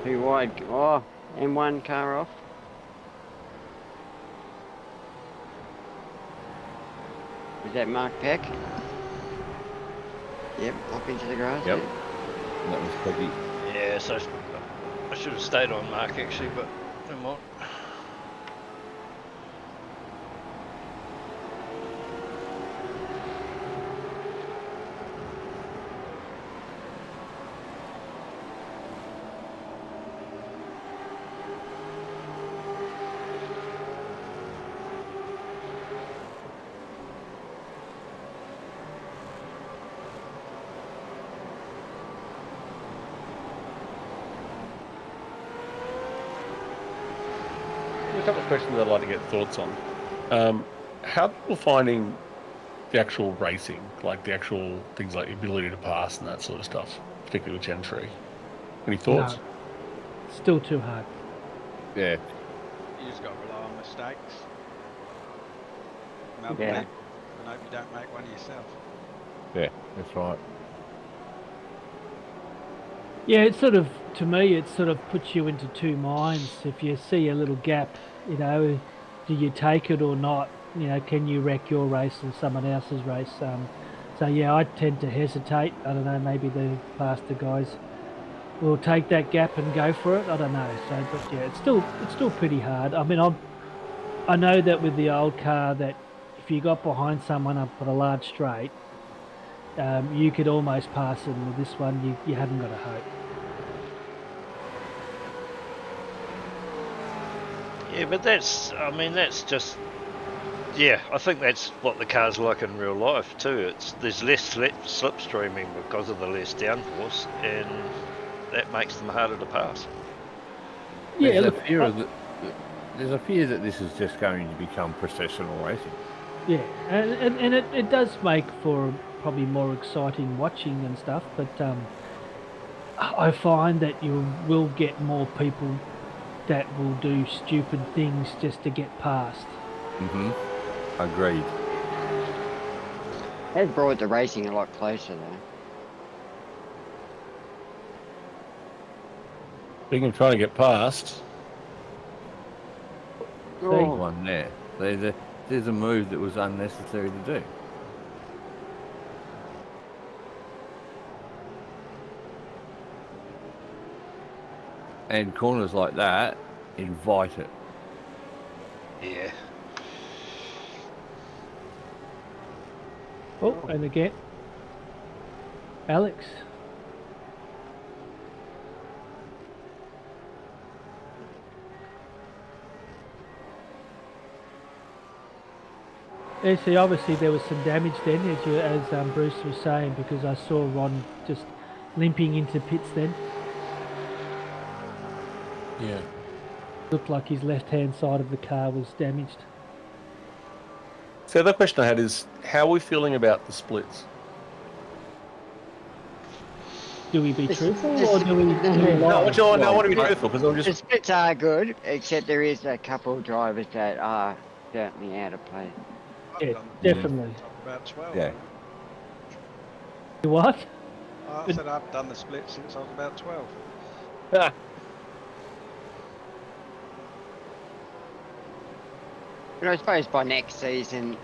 Too wide. Oh, and one car off. Was that Mark Peck? Yep, up into the grass. Yep. there. That was Peggy. Yeah, so I should have stayed on Mark actually, but never mind. A couple of questions I'd like to get thoughts on. How are people finding the actual racing, like the actual things like the ability to pass and that sort of stuff, particularly with Gen 3? Any thoughts? No, still too hard. Yeah. You just got to rely on mistakes. And other Yeah. people, and hope you don't make one yourself. Yeah, that's right. Yeah, it's sort of, to me, it sort of puts you into two minds. If you see a little gap, you know, do you take it or not? You know, can you wreck your race or someone else's race? So yeah, I tend to hesitate. I don't know, maybe the faster guys will take that gap and go for it. I don't know. So, but yeah, it's still pretty hard. I mean, I know that with the old car that if you got behind someone up at a large straight, you could almost pass them. With this one, you haven't got a hope. Yeah, but that's just, yeah, I think that's what the car's like in real life too. There's less slipstreaming because of the less downforce, and that makes them harder to pass. Yeah, There's look, a fear there's a fear that this is just going to become processional racing. yeah, and it does make for probably more exciting watching and stuff, but I find that you will get more people that will do stupid things just to get past. Mm-hmm. Agreed. Has brought the racing a lot closer though. Speaking of trying to get past, Big Oh, one there. There's a move that was unnecessary to do. And corners like that invite it. Yeah. Oh, and again, Alex. Yeah, see, obviously there was some damage then, as Bruce was saying, because I saw Ron just limping into pits then. yeah. Looked like his left-hand side of the car was damaged. So the other question I had is, how are we feeling about the splits? Do we be This- truthful this- or do we No, lie? I want to be truthful because I'm the just. splits are good, except there is a couple of drivers that are certainly out of place. I've Yeah, done the definitely. top about 12. Yeah. What? I said I've done the split since I was about 12. But I suppose by next season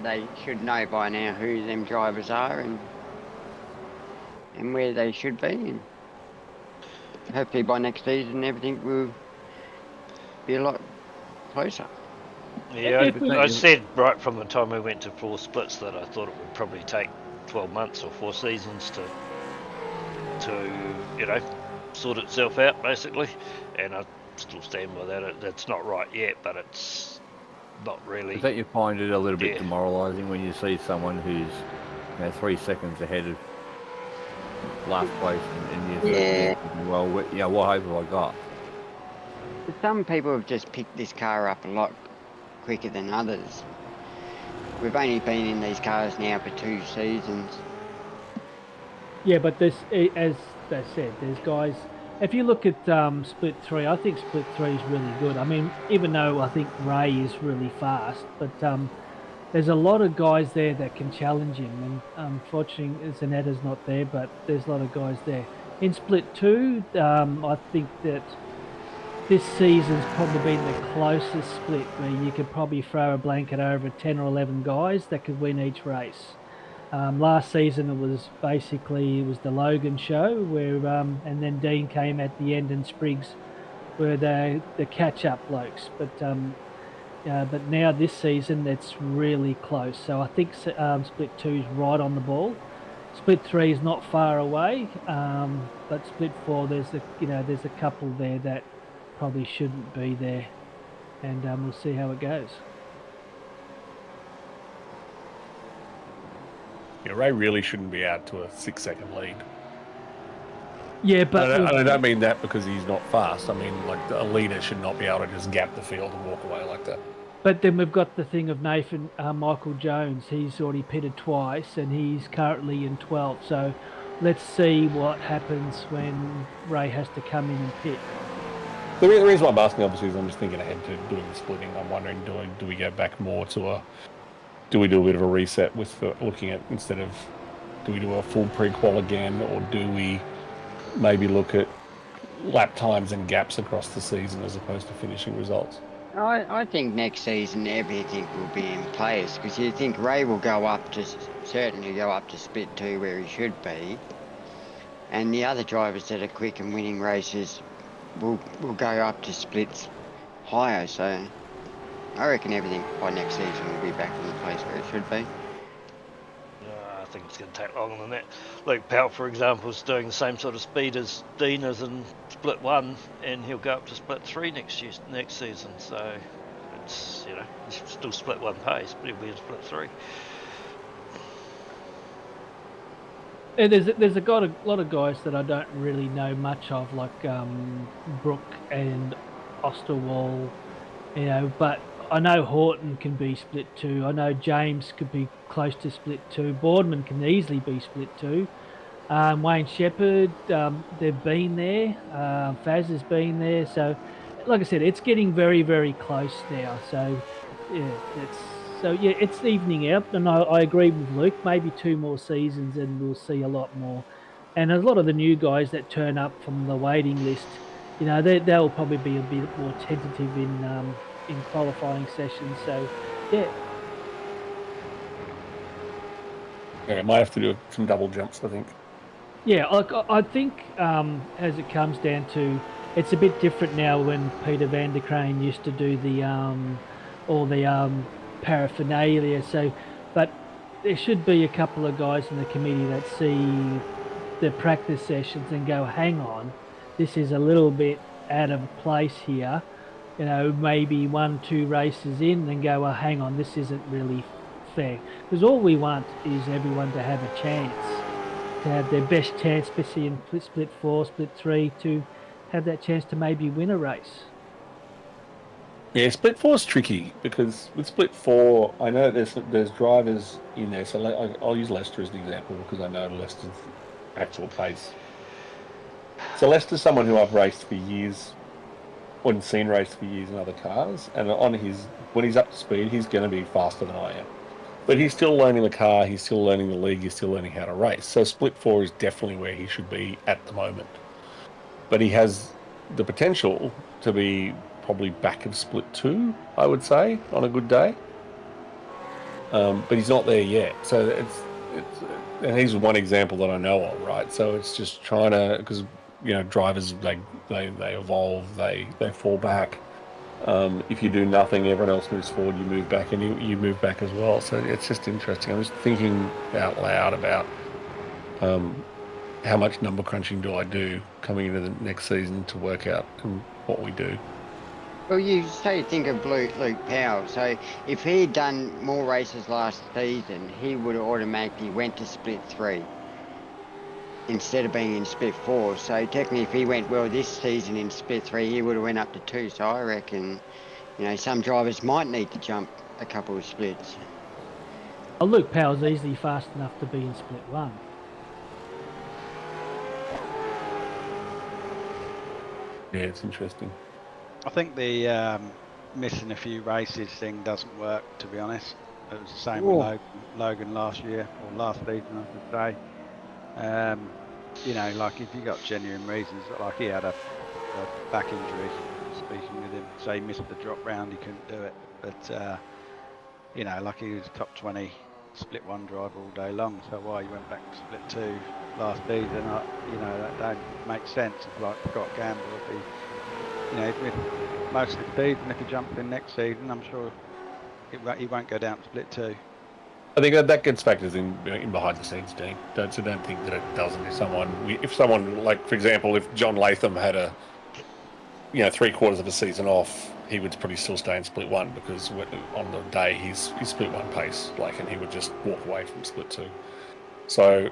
they should know by now who them drivers are and where they should be. And hopefully by next season everything will be a lot closer. Yeah, If we- I said right from the time we went to 4 splits that I thought it would probably take 12 months or 4 seasons to sort itself out basically, and I still stand by that. That's not right yet, but it's not really. Is that you find it a little bit Yeah. demoralising when you see someone who's 3 seconds ahead of last place and you're thinking, well, what hope have I got? Some people have just picked this car up a lot quicker than others. We've only been in these cars now for 2 seasons. Yeah, but as they said, there's guys. If you look at Split 3, I think Split 3 is really good. I mean, even though I think Ray is really fast, but there's a lot of guys there that can challenge him. And unfortunately, Zanetta's not there, but there's a lot of guys there. In Split 2, I think that this season's probably been the closest split where you could probably throw a blanket over 10 or 11 guys that could win each race. Last season it was the Logan show where and then Dean came at the end and Spriggs were the catch-up blokes. But now this season it's really close. So I think Split 2 is right on the ball. Split 3 is not far away, but Split 4 there's a couple there that probably shouldn't be there, and we'll see how it goes. Yeah, Ray really shouldn't be out to a 6-second lead. Yeah, but I don't mean that because he's not fast. I mean, like, a leader should not be able to just gap the field and walk away like that. But then we've got the thing of Nathan Michael Jones. He's already pitted twice, and he's currently in 12th. So let's see what happens when Ray has to come in and pit. The reason why I'm asking, obviously, is I'm just thinking ahead to doing the splitting. I'm wondering, do we go back more to do we do a bit of a reset with looking at, instead of, do we do a full pre-qual again, or do we maybe look at lap times and gaps across the season as opposed to finishing results? I think next season everything will be in place, because you think Ray will certainly go up to Split 2 where he should be, and the other drivers that are quick and winning races will go up to splits higher. So I reckon everything by next season will be back in the place where it should be. I think it's going to take longer than that. Luke Powell, for example, is doing the same sort of speed as Dean is in Split 1, and he'll go up to Split 3 next season. So it's, he's still Split 1 pace, but he'll be in Split 3. There's a lot of guys that I don't really know much of, like Brooke and Osterwall, but I know Horton can be Split 2. I know James could be close to Split 2. Boardman can easily be Split 2. Wayne Shepherd, they've been there. Faz has been there. So, like I said, it's getting very, very close now. So, yeah, it's evening out. And I agree with Luke. Maybe 2 more seasons and we'll see a lot more. And a lot of the new guys that turn up from the waiting list, they'll probably be a bit more tentative in qualifying sessions. So, yeah. Yeah, might have to do some double jumps, I think. Yeah, I think as it comes down to, it's a bit different now when Peter van der Crane used to do the all the paraphernalia. So, but there should be a couple of guys in the committee that see the practice sessions and go, hang on, this is a little bit out of place here. Maybe 1-2 races in and go, well, hang on, this isn't really fair. Because all we want is everyone to have a chance, to have their best chance, especially in Split 4, Split 3, to have that chance to maybe win a race. Yeah, Split 4 is tricky because with Split 4, I know there's drivers in there. So I'll use Leicester as an example because I know Leicester's actual pace. So Leicester's someone who I've raced for years, or seen race for years in other cars, and when he's up to speed, he's going to be faster than I am. But he's still learning the car, he's still learning the league, he's still learning how to race. So split 4 is definitely where he should be at the moment. But he has the potential to be probably back of split 2, I would say, on a good day. But he's not there yet. So it's and he's one example that I know of, right? So it's just trying to, because drivers they evolve, they fall back. If you do nothing, everyone else moves forward, you move back, and you move back as well. So it's just interesting. I'm just thinking out loud about how much number crunching do I do coming into the next season to work out what we do. Well, you say think of Luke Powell. So if he had done more races last season, he would have automatically went to split 3 instead of being in split 4. So technically, if he went well this season in split 3, he would have went up to 2. So I reckon, some drivers might need to jump a couple of splits. Well, Luke Powell's easily fast enough to be in split 1. Yeah, it's interesting. I think the missing a few races thing doesn't work, to be honest. It was the same with Logan last year, or last season, I should say. Like if you got genuine reasons, like he had a back injury, speaking with him, so he missed the drop round, he couldn't do it. But, like he was top 20 split 1 driver all day long, so why he went back to split 2 last season, that don't make sense. It's like Scott Gamble, if he with most of the season, if he jumps in next season, I'm sure he won't go down to split 2. I think that gets factors in behind the scenes, Dean. Don't think that it doesn't. If someone like, for example, if John Latham had a 3/4 of a season off, he would probably still stay in split 1 because on the day he's split 1 pace, and he would just walk away from split 2. So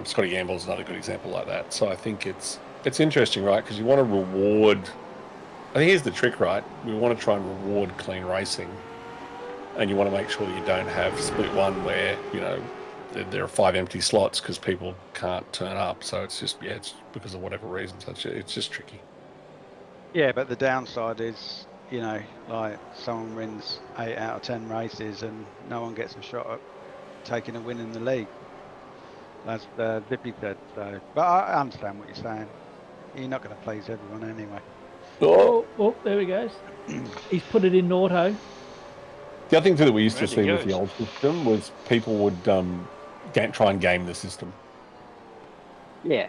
Scotty Gamble is another good example like that. So I think it's interesting, right? Because you want to reward. I think here's the trick, right? We want to try and reward clean racing, and you want to make sure that you don't have split 1 where there are 5 empty slots because people can't turn up. So it's just it's because of whatever reasons. It's just tricky. Yeah, but the downside is like someone wins 8 out of 10 races and no one gets a shot at taking a win in the league. That's Zippy said. So, but I understand what you're saying. You're not going to please everyone anyway. Oh, there he goes. He's put it in auto. The other thing too that we used to see with the old system was people would try and game the system. Yeah.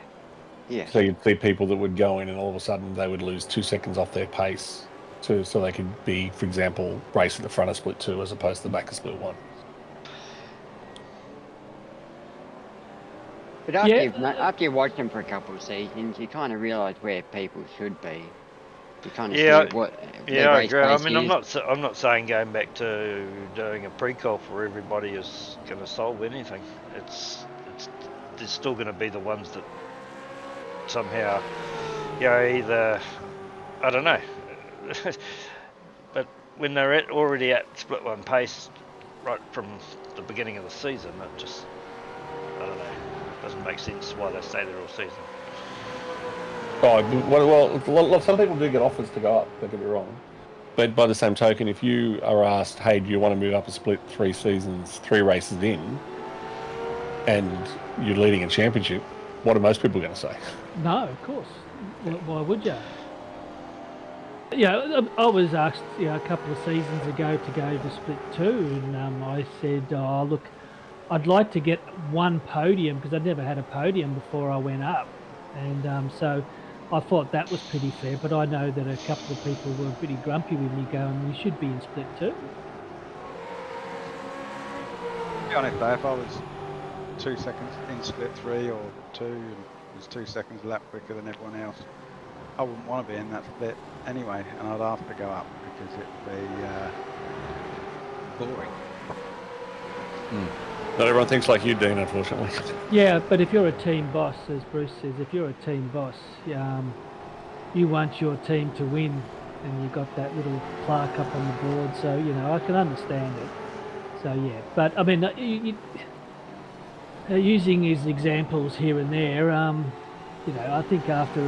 So you'd see people that would go in and all of a sudden they would lose 2 seconds off their pace so they could be, for example, race at the front of split 2 as opposed to the back of split 1. But after you watch them for a couple of seasons, you kind of realise where people should be. You kind of see what I agree. I mean, I'm not saying going back to doing a pre-call for everybody is going to solve anything. There's still going to be the ones that somehow, either I don't know, but when they're already at split 1 pace right from the beginning of the season, it just I don't know, doesn't make sense why they stay there all season. Oh, well, some people do get offers to go up, don't get me wrong. But by the same token, if you are asked, hey, do you want to move up a split 3 seasons, 3 races in, and you're leading a championship, what are most people going to say? No, of course. Why would you? I was asked a couple of seasons ago to go to split 2, and I said, look, I'd like to get 1 podium because I'd never had a podium before I went up. And so I thought that was pretty fair, but I know that a couple of people were pretty grumpy with me going, you should be in split 2. To be honest though, if I was 2 seconds in split 3 or 2 and was 2 seconds a lap quicker than everyone else, I wouldn't want to be in that split anyway, and I'd ask to go up because it'd be boring. Not everyone thinks like you, Dean, unfortunately. Yeah, but if you're a team boss, as Bruce says, if you're a team boss, you want your team to win, and you've got that little plaque up on the board, so, I can understand it. So, yeah, but, I mean, using his examples here and there, I think after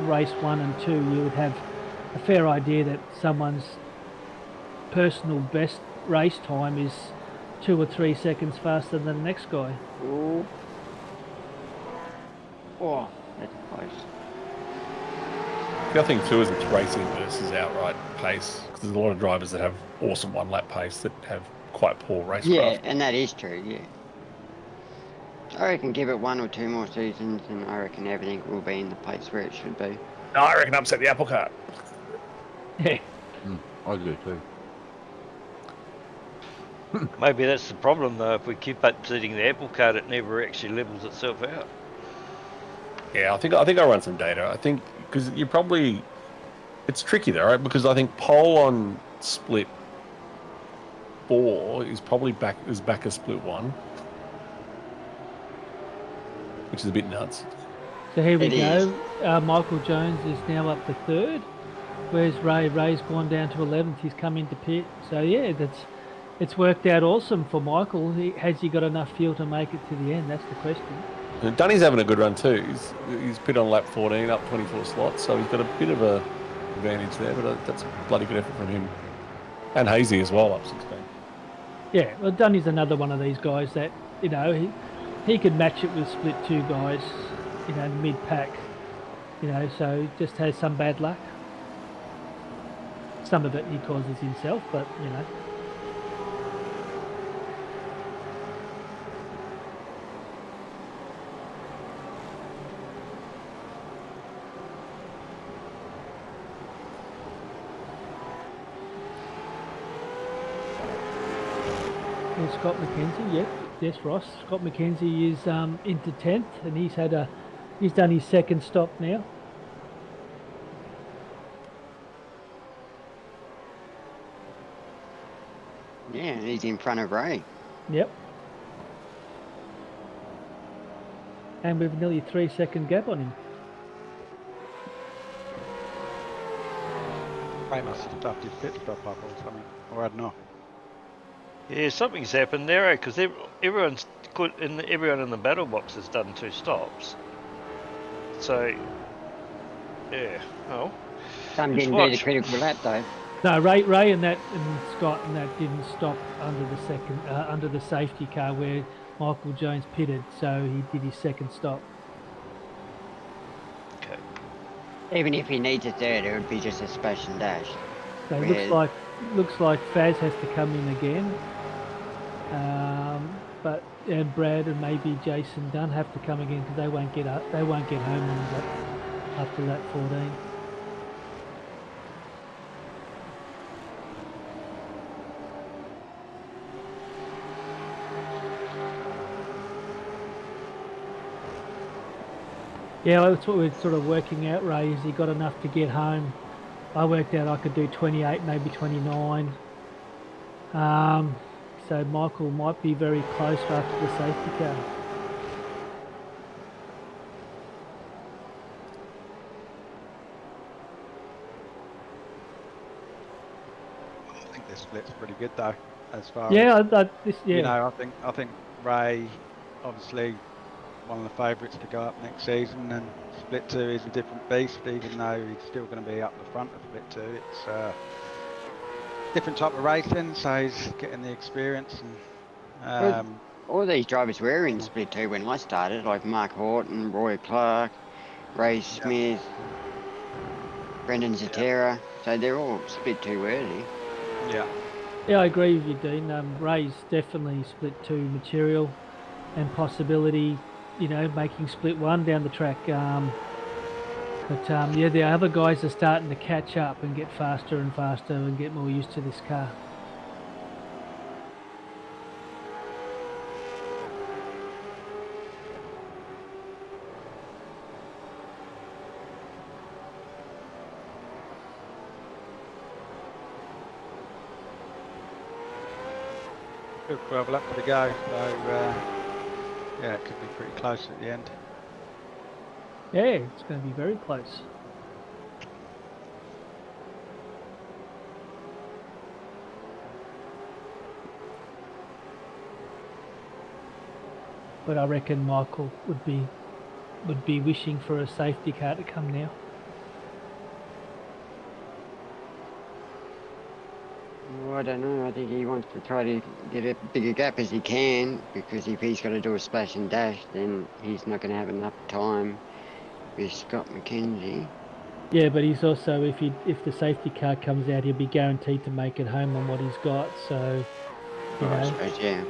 race 1 and 2, you would have a fair idea that someone's personal best race time is 2 or 3 seconds faster than the next guy. Ooh. Oh, that's close. The other thing too is it's racing versus outright pace, because there's a lot of drivers that have awesome one-lap pace that have quite poor racecraft. Yeah, and that is true, yeah. I reckon give it 1 or 2 more seasons and I reckon everything will be in the place where it should be. No, I reckon upset the apple cart. Yeah. I do too. Maybe that's the problem though. If we keep upsetting the apple cart, it never actually levels itself out. Yeah, I think I'll run some data. I think because you probably it's tricky though, right? Because I think pole on split 4 is probably back as split 1, which is a bit nuts. So here we It go. Michael Jones is now up to 3rd. Where's Ray? Ray's gone down to 11th. He's come into pit. So yeah, it's worked out awesome for Michael. Has he got enough fuel to make it to the end? That's the question. And Dunny's having a good run too. He's pit on lap 14, up 24 slots, so he's got a bit of a advantage there. But that's a bloody good effort from him, and Hazy as well, up 16. Yeah, well, Dunny's another one of these guys that he could match it with split 2 guys, mid pack. So just has some bad luck. Some of it he causes himself, but There's Scott McKenzie, yep, yes, Ross. Scott McKenzie is into 10th, and he's done his 2nd stop now. Yeah, he's in front of Ray. Yep. And we've nearly 3-second gap on him. Ray must have stuffed his pit stop up or something, or had not. Yeah, something's happened there, because everyone in the battle box has done 2 stops. So, yeah, well. Some didn't do the critical lap though. No, Ray and Scott and that didn't stop under the safety car where Michael Jones pitted, so he did his 2nd stop. Okay. Even if he needs a 3rd, it would be just a splash and dash. So it looks like Faz has to come in again. But Brad and maybe Jason Dunn have to come again because they won't get home after lap 14. Yeah, that's what we're sort of working out, Ray, is he got enough to get home. I worked out I could do 28, maybe 29. So Michael might be very close after the safety car. I think this split's pretty good though, as far Yeah, as I think Ray, obviously one of the favourites to go up next season, and split 2 is a different beast, even though he's still going to be up the front of split 2. It's different type of racing, so he's getting the experience. And all these drivers were in split 2 when I started, like Mark Horton, Roy Clark, Ray Smith, Brendan Zatera. So they're all split 2 worthy. Yeah. Yeah, I agree with you, Dean. Ray's definitely split 2 material and possibility, making split 1 down the track. But the other guys are starting to catch up and get faster and faster and get more used to this car. Good 12 laps to go, so yeah, it could be pretty close at the end. Yeah, it's going to be very close. But I reckon Michael would be wishing for a safety car to come now. I don't know. I think he wants to try to get a bigger gap as he can, because if he's got to do a splash and dash, then he's not going to have enough time with Scott McKenzie. Yeah, but he's also, if the safety car comes out, he'll be guaranteed to make it home on what he's got. So, you I know, suppose, yeah.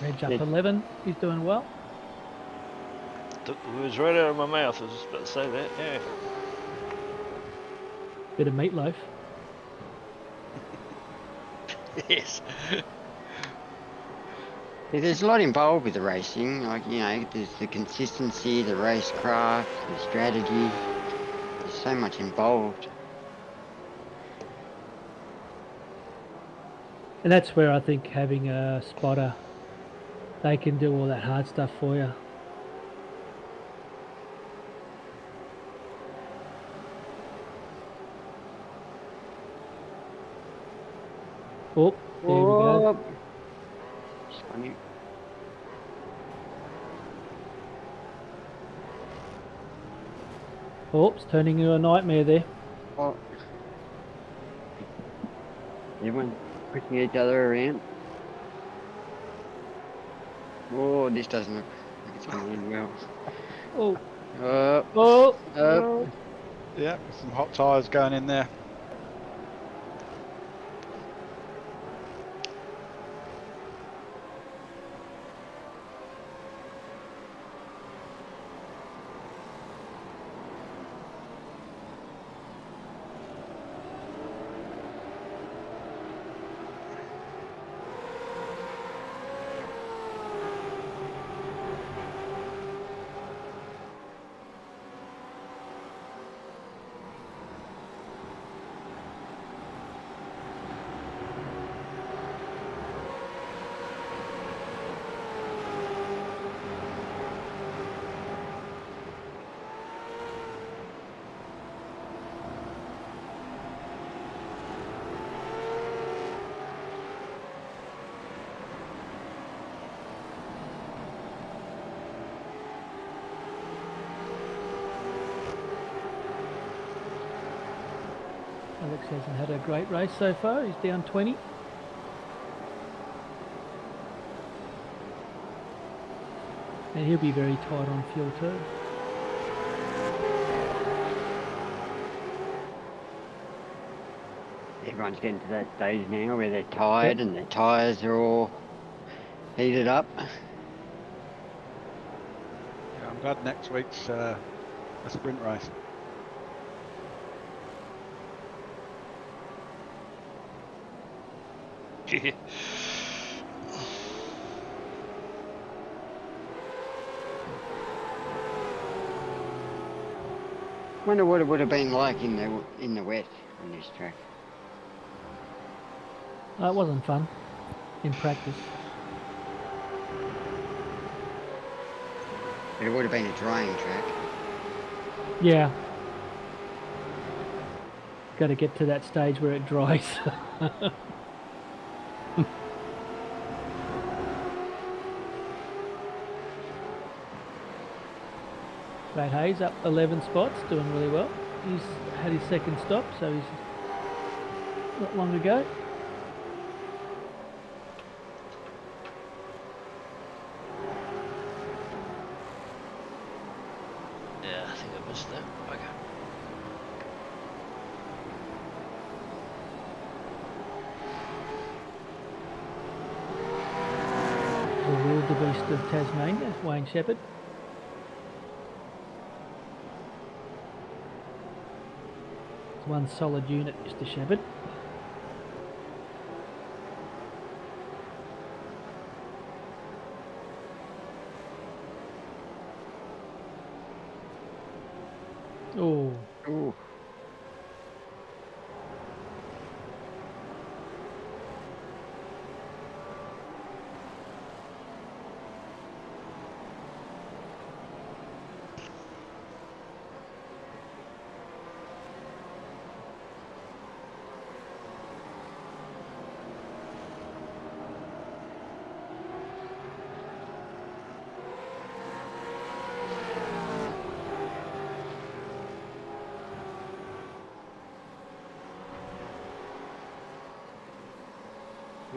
Reg up Yeah. 11. He's doing well. Took the words right out of my mouth. I was just about to say that. Yeah. Bit of meatloaf. Yes. Yeah, there's a lot involved with the racing, like, you know, there's the consistency, the racecraft, the strategy. There's so much involved. And that's where I think having a spotter, they can do all that hard stuff for you. Oh, there we go. Oh. It's funny. Oh, it's turning into a nightmare there. Oh. Everyone pushing each other around. Oh, this doesn't look like it's going to end well. Oh, Oh. oh, Oh. Yeah, some hot tyres going in there. Alex hasn't had a great race so far. He's down 20. And he'll be very tight on fuel too. Everyone's getting to that stage now where they're tired and their tyres are all heated up. Yeah, I'm glad next week's a sprint race. Yeah. Wonder what it would have been like in the wet on this track. It wasn't fun in practice. But it would have been a drying track. Yeah. Got to get to that stage where it dries. Brad Hayes up 11 spots, doing really well. He's had his second stop, so he's not long to go. Yeah, I think I missed that. Okay. The wildebeest of Tasmania, Wayne Shepherd. It's one solid unit, Mr. Shepherd. Oh, Ooh.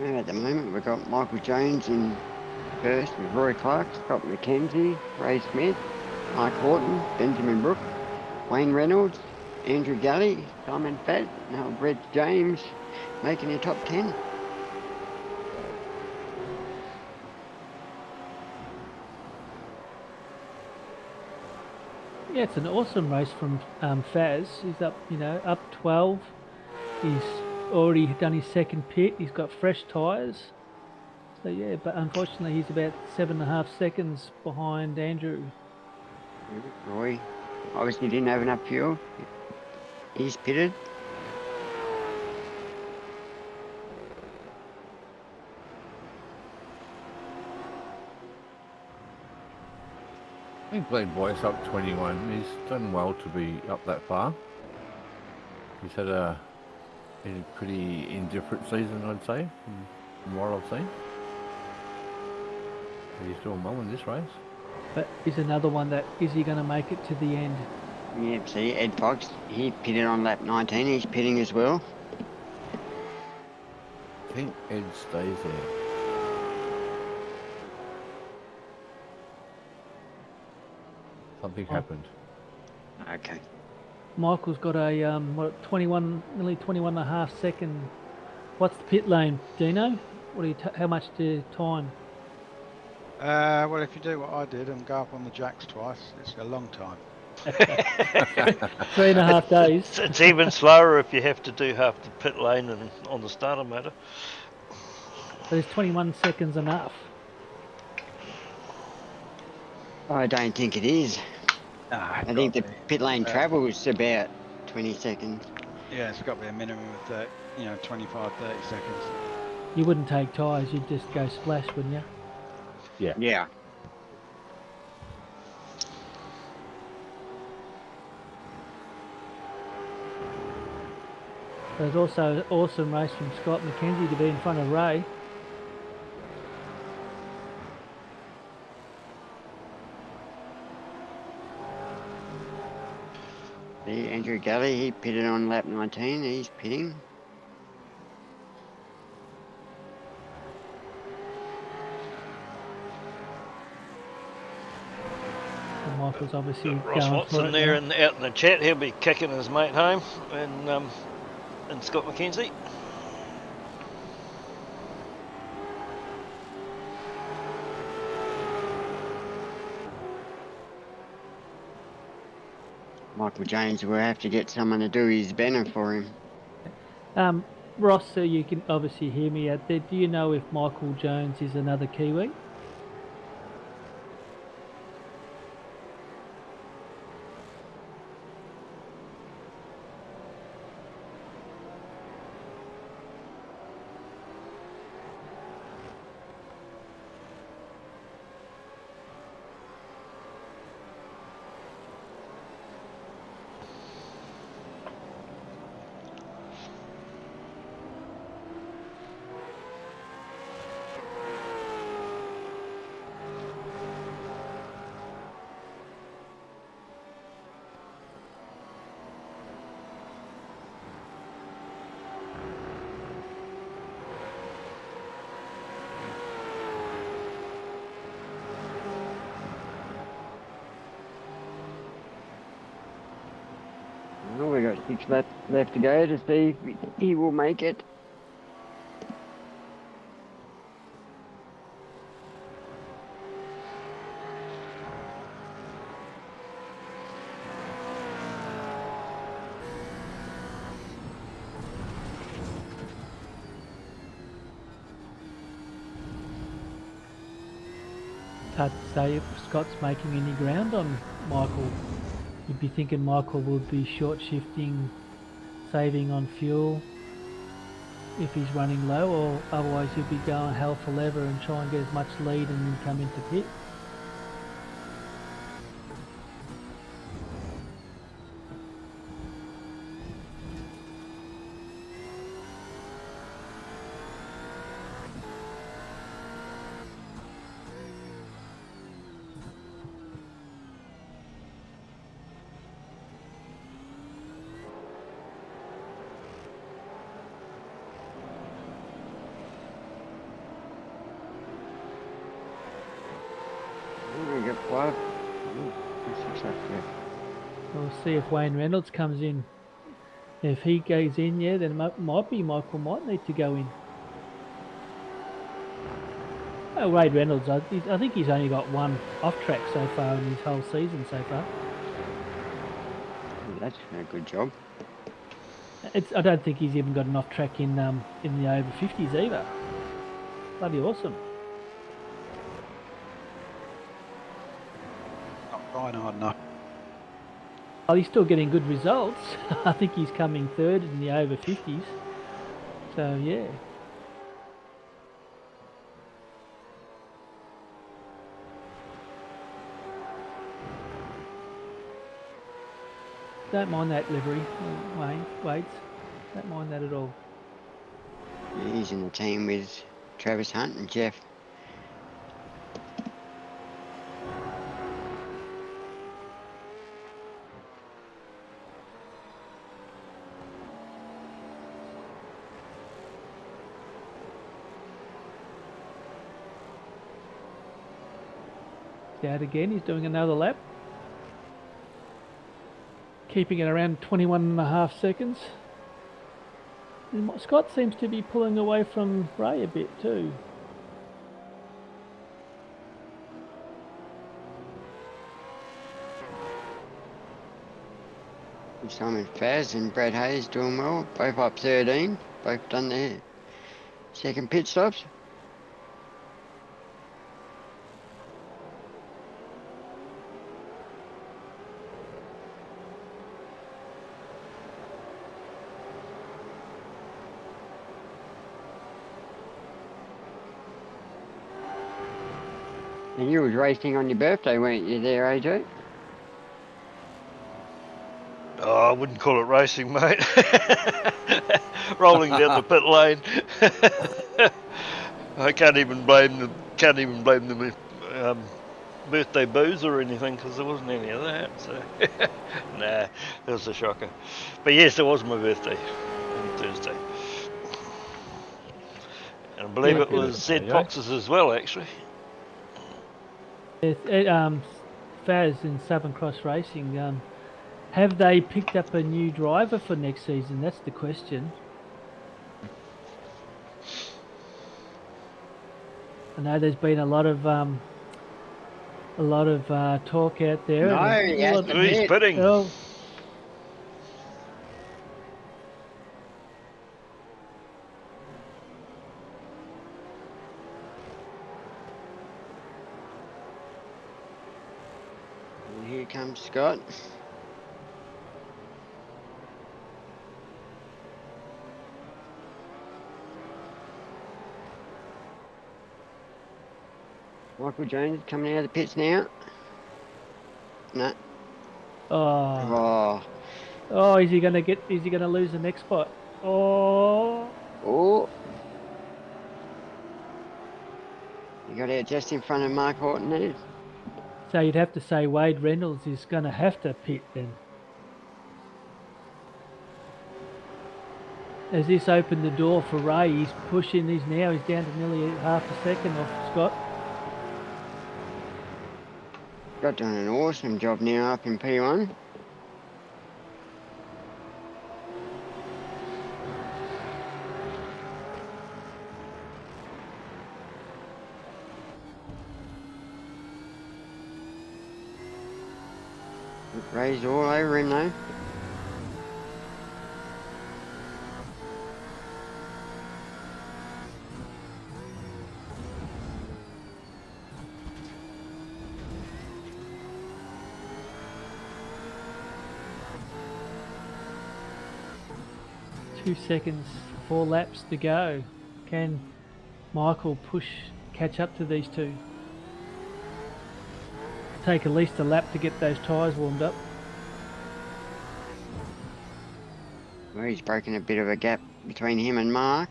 And at the moment, we've got Michael Jones in first with Roy Clark, Scott McKenzie, Ray Smith, Mark Horton, Benjamin Brook, Wayne Reynolds, Andrew Galley, Simon Fett, now Brett James making the top 10. Yeah, it's an awesome race from Faz. He's up, up 12. He's already done his second pit. He's got fresh tyres. So yeah, but unfortunately he's about 7.5 seconds behind Andrew. Roy obviously didn't have enough fuel. He's pitted. I think Glenn Boyce up 21. He's done well to be up that far. He's had a pretty indifferent season, I'd say, from what I've seen. He's doing well in this race. But is another one that, is he going to make it to the end? Yeah, see, Ed Fox, he pitted on lap 19. He's pitting as well. I think Ed stays there. Something happened. Okay. Michael's got a 21, nearly 21.5 second. What's the pit lane, Dino? What do you? How much do time? Well, if you do what I did and go up on the jacks twice, it's a long time. 3.5 days. It's even slower if you have to do half the pit lane and on the starter motor. So is 21 seconds enough? I don't think it is. Nah, I think the pit lane travel is about 20 seconds. Yeah, it's got to be a minimum of 25, 30 seconds. You wouldn't take tyres, you'd just go splash, wouldn't you? Yeah. Yeah. There's also an awesome race from Scott McKenzie to be in front of Ray. See, Andrew Galley, he pitted on lap 19. He's pitting. And Michael's obviously Ross going Watson for it there now. out in the chat. He'll be kicking his mate home, and Scott McKenzie. Michael Jones will have to get someone to do his banner for him. Ross, so you can obviously hear me out there. Do you know if Michael Jones is another Kiwi? Well, we've got 6 left to go to see if he will make it. It's hard to say if Scott's making any ground on Michael. You'd be thinking Michael would be short shifting, saving on fuel if he's running low, or otherwise he'll be going hell for leather and try and get as much lead and then come into pit. 5. This looks like good. We'll see if Wayne Reynolds comes in. If he goes in, yeah, then it might be Michael might need to go in. Oh, Wade Reynolds, I think he's only got one off track so far in his whole season so far. That's a good job. I don't think he's even got an off track in the over 50s either. Bloody awesome. Not Reinhard, no. Well, he's still getting good results. I think he's coming third in the over 50s. So yeah. Don't mind that livery, Wades. Don't mind that at all. He's in the team with Travis Hunt and Jeff. Out again, he's doing another lap. Keeping it around 21.5 seconds. And Scott seems to be pulling away from Ray a bit too. Simon Faz and Brad Hayes doing well. Both up 13. Both done their second pit stops. And you was racing on your birthday, weren't you there, AJ? Oh, I wouldn't call it racing, mate. Rolling down the pit lane. I can't even blame the birthday booze or anything, because there wasn't any of that. So nah, it was a shocker. But yes, it was my birthday on Thursday, and I believe it was Zed Fox's as well, actually. Faz in Southern Cross Racing. Have they picked up a new driver for next season? That's the question. I know there's been a lot of talk out there. No, he's bidding. Oh. Here comes Scott. Michael Jones coming out of the pits now. No. Oh. Oh, is he gonna lose the next spot? Oh. Oh. He got out just in front of Mark Horton there. So you'd have to say Wade Reynolds is gonna have to pit then. Has this opened the door for Ray? He's pushing. He's down to nearly half a second off Scott. Scott doing an awesome job now up in P1. Ray's all over him though. Two seconds, 4 laps to go. Can Michael catch up to these two? Take at least a lap to get those tyres warmed up. Well, he's broken a bit of a gap between him and Mark.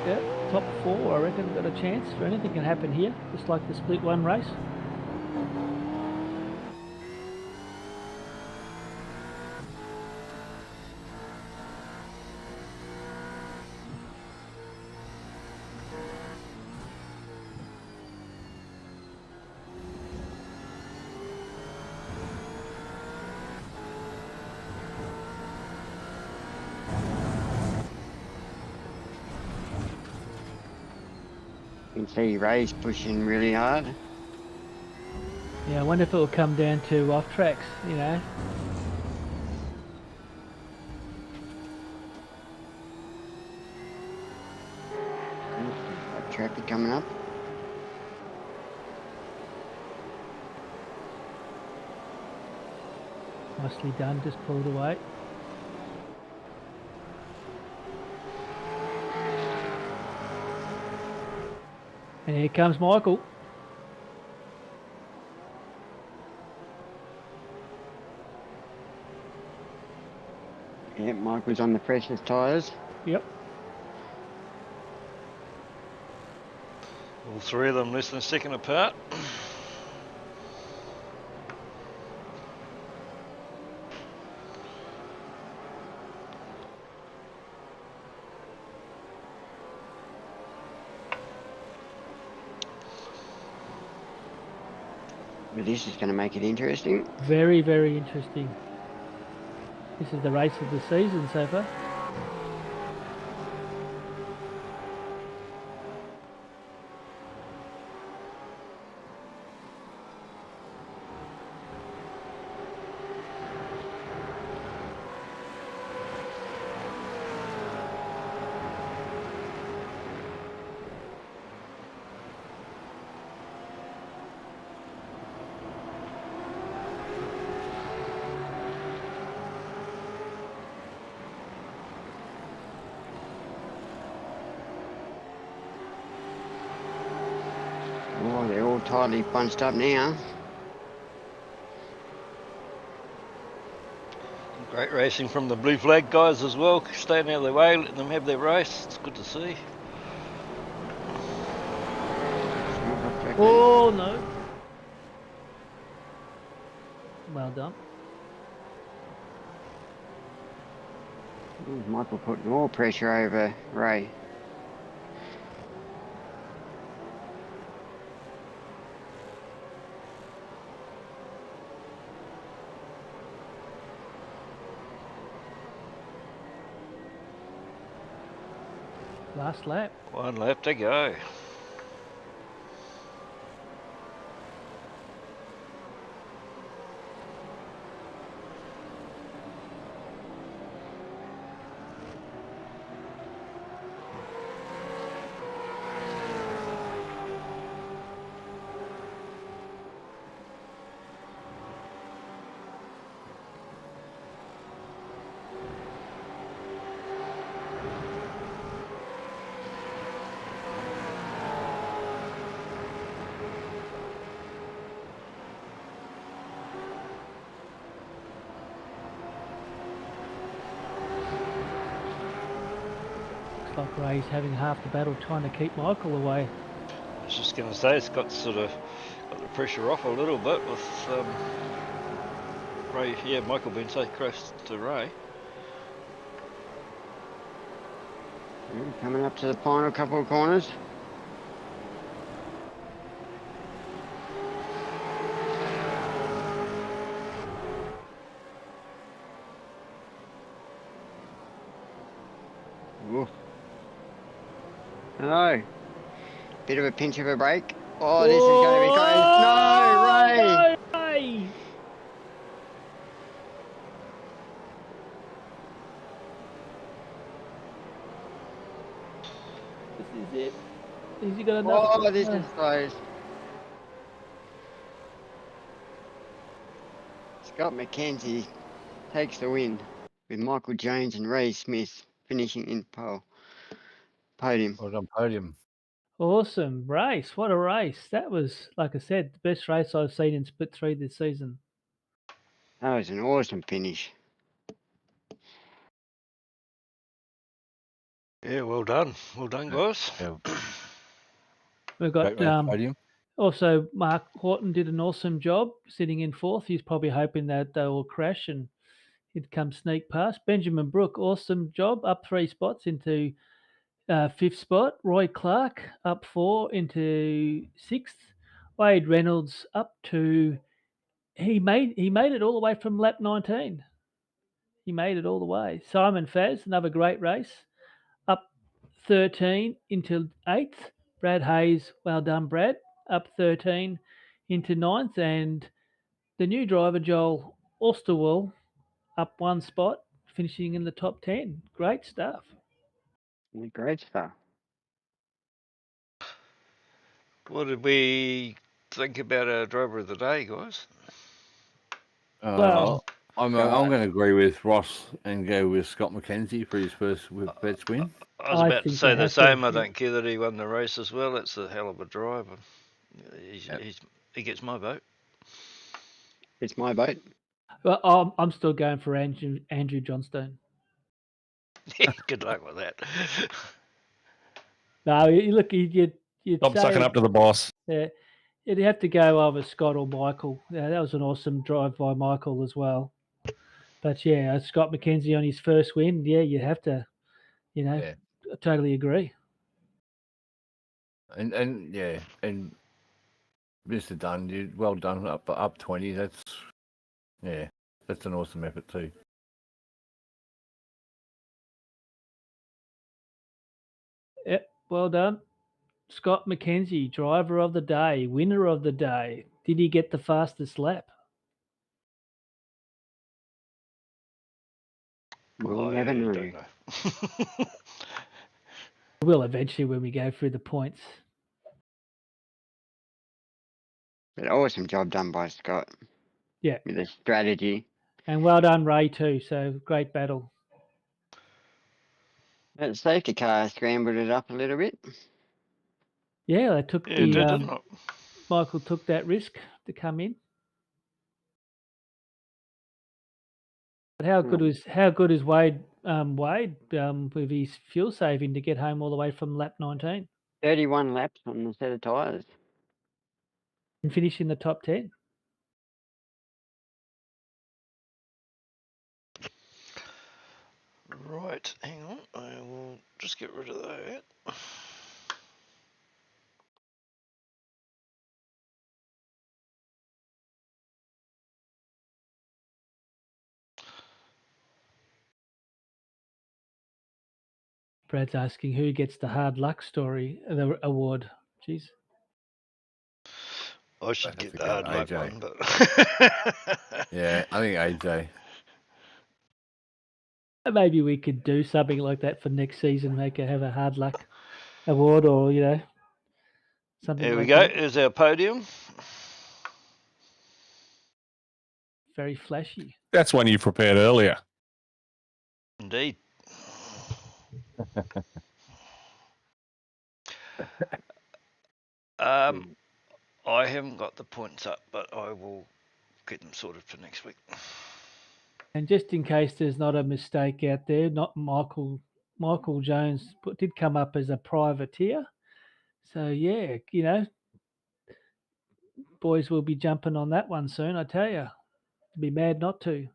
Yeah, top 4, I reckon, got a chance for anything can happen here, just like the split 1 race. You can see Ray's pushing really hard. Yeah, I wonder if it will come down to off tracks, you know. Got traffic coming up. Nicely done, just pulled away. And here comes Michael. Yeah, Michael's on the freshest tyres. Yep. All three of them less than a second apart. But this is going to make it interesting. Very, very interesting. This is the race of the season so far. Oh, they're all tightly bunched up now. Great racing from the blue flag guys as well, staying out of their way, letting them have their race. It's good to see. Oh, no. Well done. Michael put more pressure over Ray. Last lap. One lap to go. Looks like Ray's having half the battle trying to keep Michael away. I was just going to say, it's got the pressure off a little bit with Ray. Yeah, Michael being so close to Ray. Coming up to the final couple of corners. Oof. No. Bit of a pinch of a break. Oh, this is going to be close. No, Ray! No, Ray! This is it. Has he got enough? Oh, this is close. Scott McKenzie takes the win with Michael Jones and Ray Smith finishing in podium. Well done, podium. Awesome race. What a race. That was, like I said, the best race I've seen in Split 3 this season. That was an awesome finish. Yeah, well done. Well done, guys. Yeah, We've got great race, podium. also Mark Horton did an awesome job sitting in fourth. He's probably hoping that they will crash and he'd come sneak past. Benjamin Brook, awesome job, up 3 spots into fifth spot. Roy Clark up 4 into sixth. Wade Reynolds up to he made it all the way from lap 19. He made it all the way. Simon Faz, another great race, up 13 into 8th. Brad Hayes, well done, Brad. Up 13 into 9th. And the new driver, Joel Osterwell, up 1 spot, finishing in the top 10. Great stuff. Great stuff. What did we think about our driver of the day, guys? Well, I'm going to agree with Ross and go with Scott McKenzie for his first bets win. I was I about to think say you the have to, same. I yeah. don't care that he won the race as well. It's a hell of a driver. He gets my vote. It's my vote. Well, I'm still going for Andrew Johnstone. Good luck with that. No, look, you'd Stop say, sucking up to the boss. Yeah, you'd have to go either Scott or Michael. Yeah, that was an awesome drive by Michael as well. But yeah, Scott McKenzie on his first win. Yeah, you have to, I totally agree. And Mr. Dunn, you well done up 20. That's an awesome effort too. Yep, well done. Scott McKenzie, driver of the day, winner of the day. Did he get the fastest lap? We'll never know. Don't know. We'll eventually when we go through the points. But awesome job done by Scott. Yeah. With the strategy. And well done, Ray, too. So great battle. That safety car scrambled it up a little bit. Yeah, they took Michael took that risk to come in. But how good is Wade with his fuel saving to get home all the way from lap 19? 31 laps on the set of tyres. And finish in the top 10. Right, hang on. I will just get rid of that. Brad's asking who gets the hard luck the award. Jeez. I should get the hard luck one, but yeah, I think AJ. Maybe we could do something like that for next season. Have a hard luck award, or something. There we like go. that. There's our podium. Very flashy. That's one you prepared earlier. Indeed. I haven't got the points up, but I will get them sorted for next week. And just in case there's not a mistake out there, not Michael Jones did come up as a privateer. So yeah, boys will be jumping on that one soon. I tell you, be mad not to.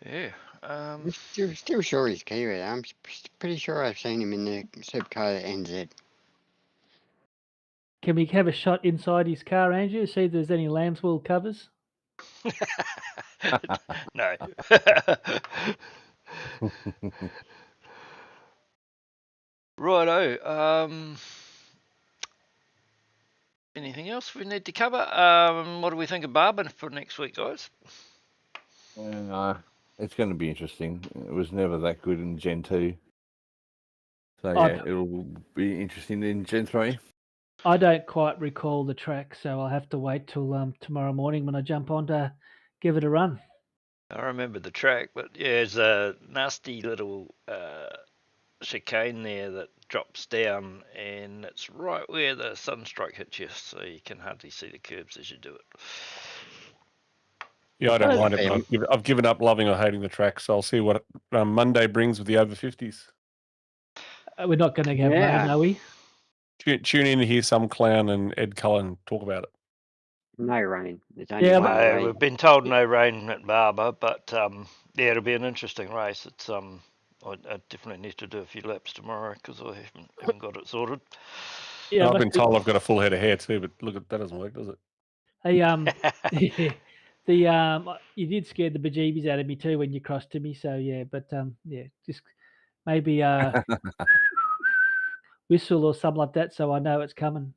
Yeah. I'm still sure he's Kiwi. I'm pretty sure I've seen him in the supercar at NZ. Can we have a shot inside his car, Andrew? See if there's any lamb's wool covers? No. Righto. Anything else we need to cover? What do we think of Barber for next week, guys? It's going to be interesting. It was never that good in Gen 2. So yeah, it'll be interesting in Gen 3. I don't quite recall the track, so I'll have to wait till tomorrow morning when I jump on to give it a run. I remember the track, but yeah, there's a nasty little chicane there that drops down, and it's right where the sunstroke hits you, so you can hardly see the curbs as you do it. Yeah, I don't mind it, but I've given up loving or hating the track, so I'll see what Monday brings with the over 50s. We're not going to have rain, are we? Tune in to hear some clown and Ed Cullen talk about it. No rain. There's only one rain. We've been told no rain at Barber, but yeah, it'll be an interesting race. It's I definitely need to do a few laps tomorrow because I haven't got it sorted. Yeah, I've been told I've got a full head of hair too, but look, that doesn't work, does it? Hey, you did scare the bejeebies out of me too when you crossed to me. So yeah, but just maybe whistle or something like that, so I know it's coming.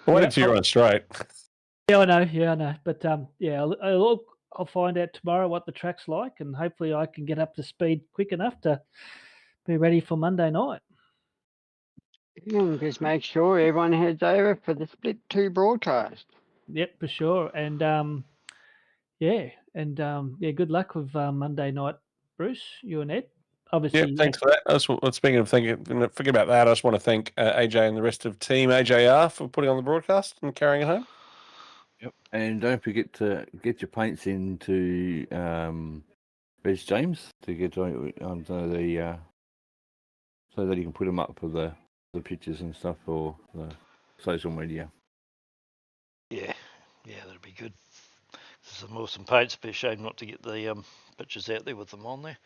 Wait until you're on straight. Yeah, I know. But yeah, I'll find out tomorrow what the track's like, and hopefully I can get up to speed quick enough to be ready for Monday night. Just make sure everyone heads over for the Split 2 broadcast. Yep, for sure. And yeah, good luck with Monday night, Bruce. You and Ed. Obviously. Yeah, thanks for that. Speaking of forget about that. I just want to thank AJ and the rest of Team AJR for putting on the broadcast and carrying it home. Yep. And don't forget to get your paints into Reg James to get onto the so that you can put them up for the pictures and stuff for the social media. Yeah, that'd be good. Some awesome paints. Be a shame not to get the pictures out there with them on there.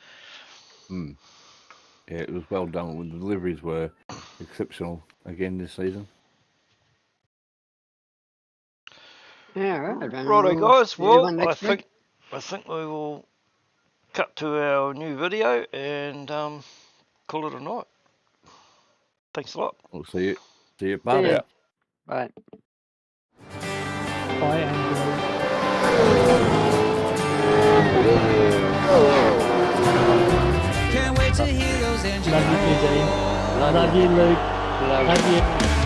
Yeah, it was well done. The deliveries were exceptional again this season. Yeah, right. Righto, guys. Well, I think we will cut to our new video and call it a night. Thanks a lot. We'll see you. Bye. Yeah. Bye. Bye, Andrew. Can't wait to hear those engines. Love you, Dean. Love you, Luke. Love you.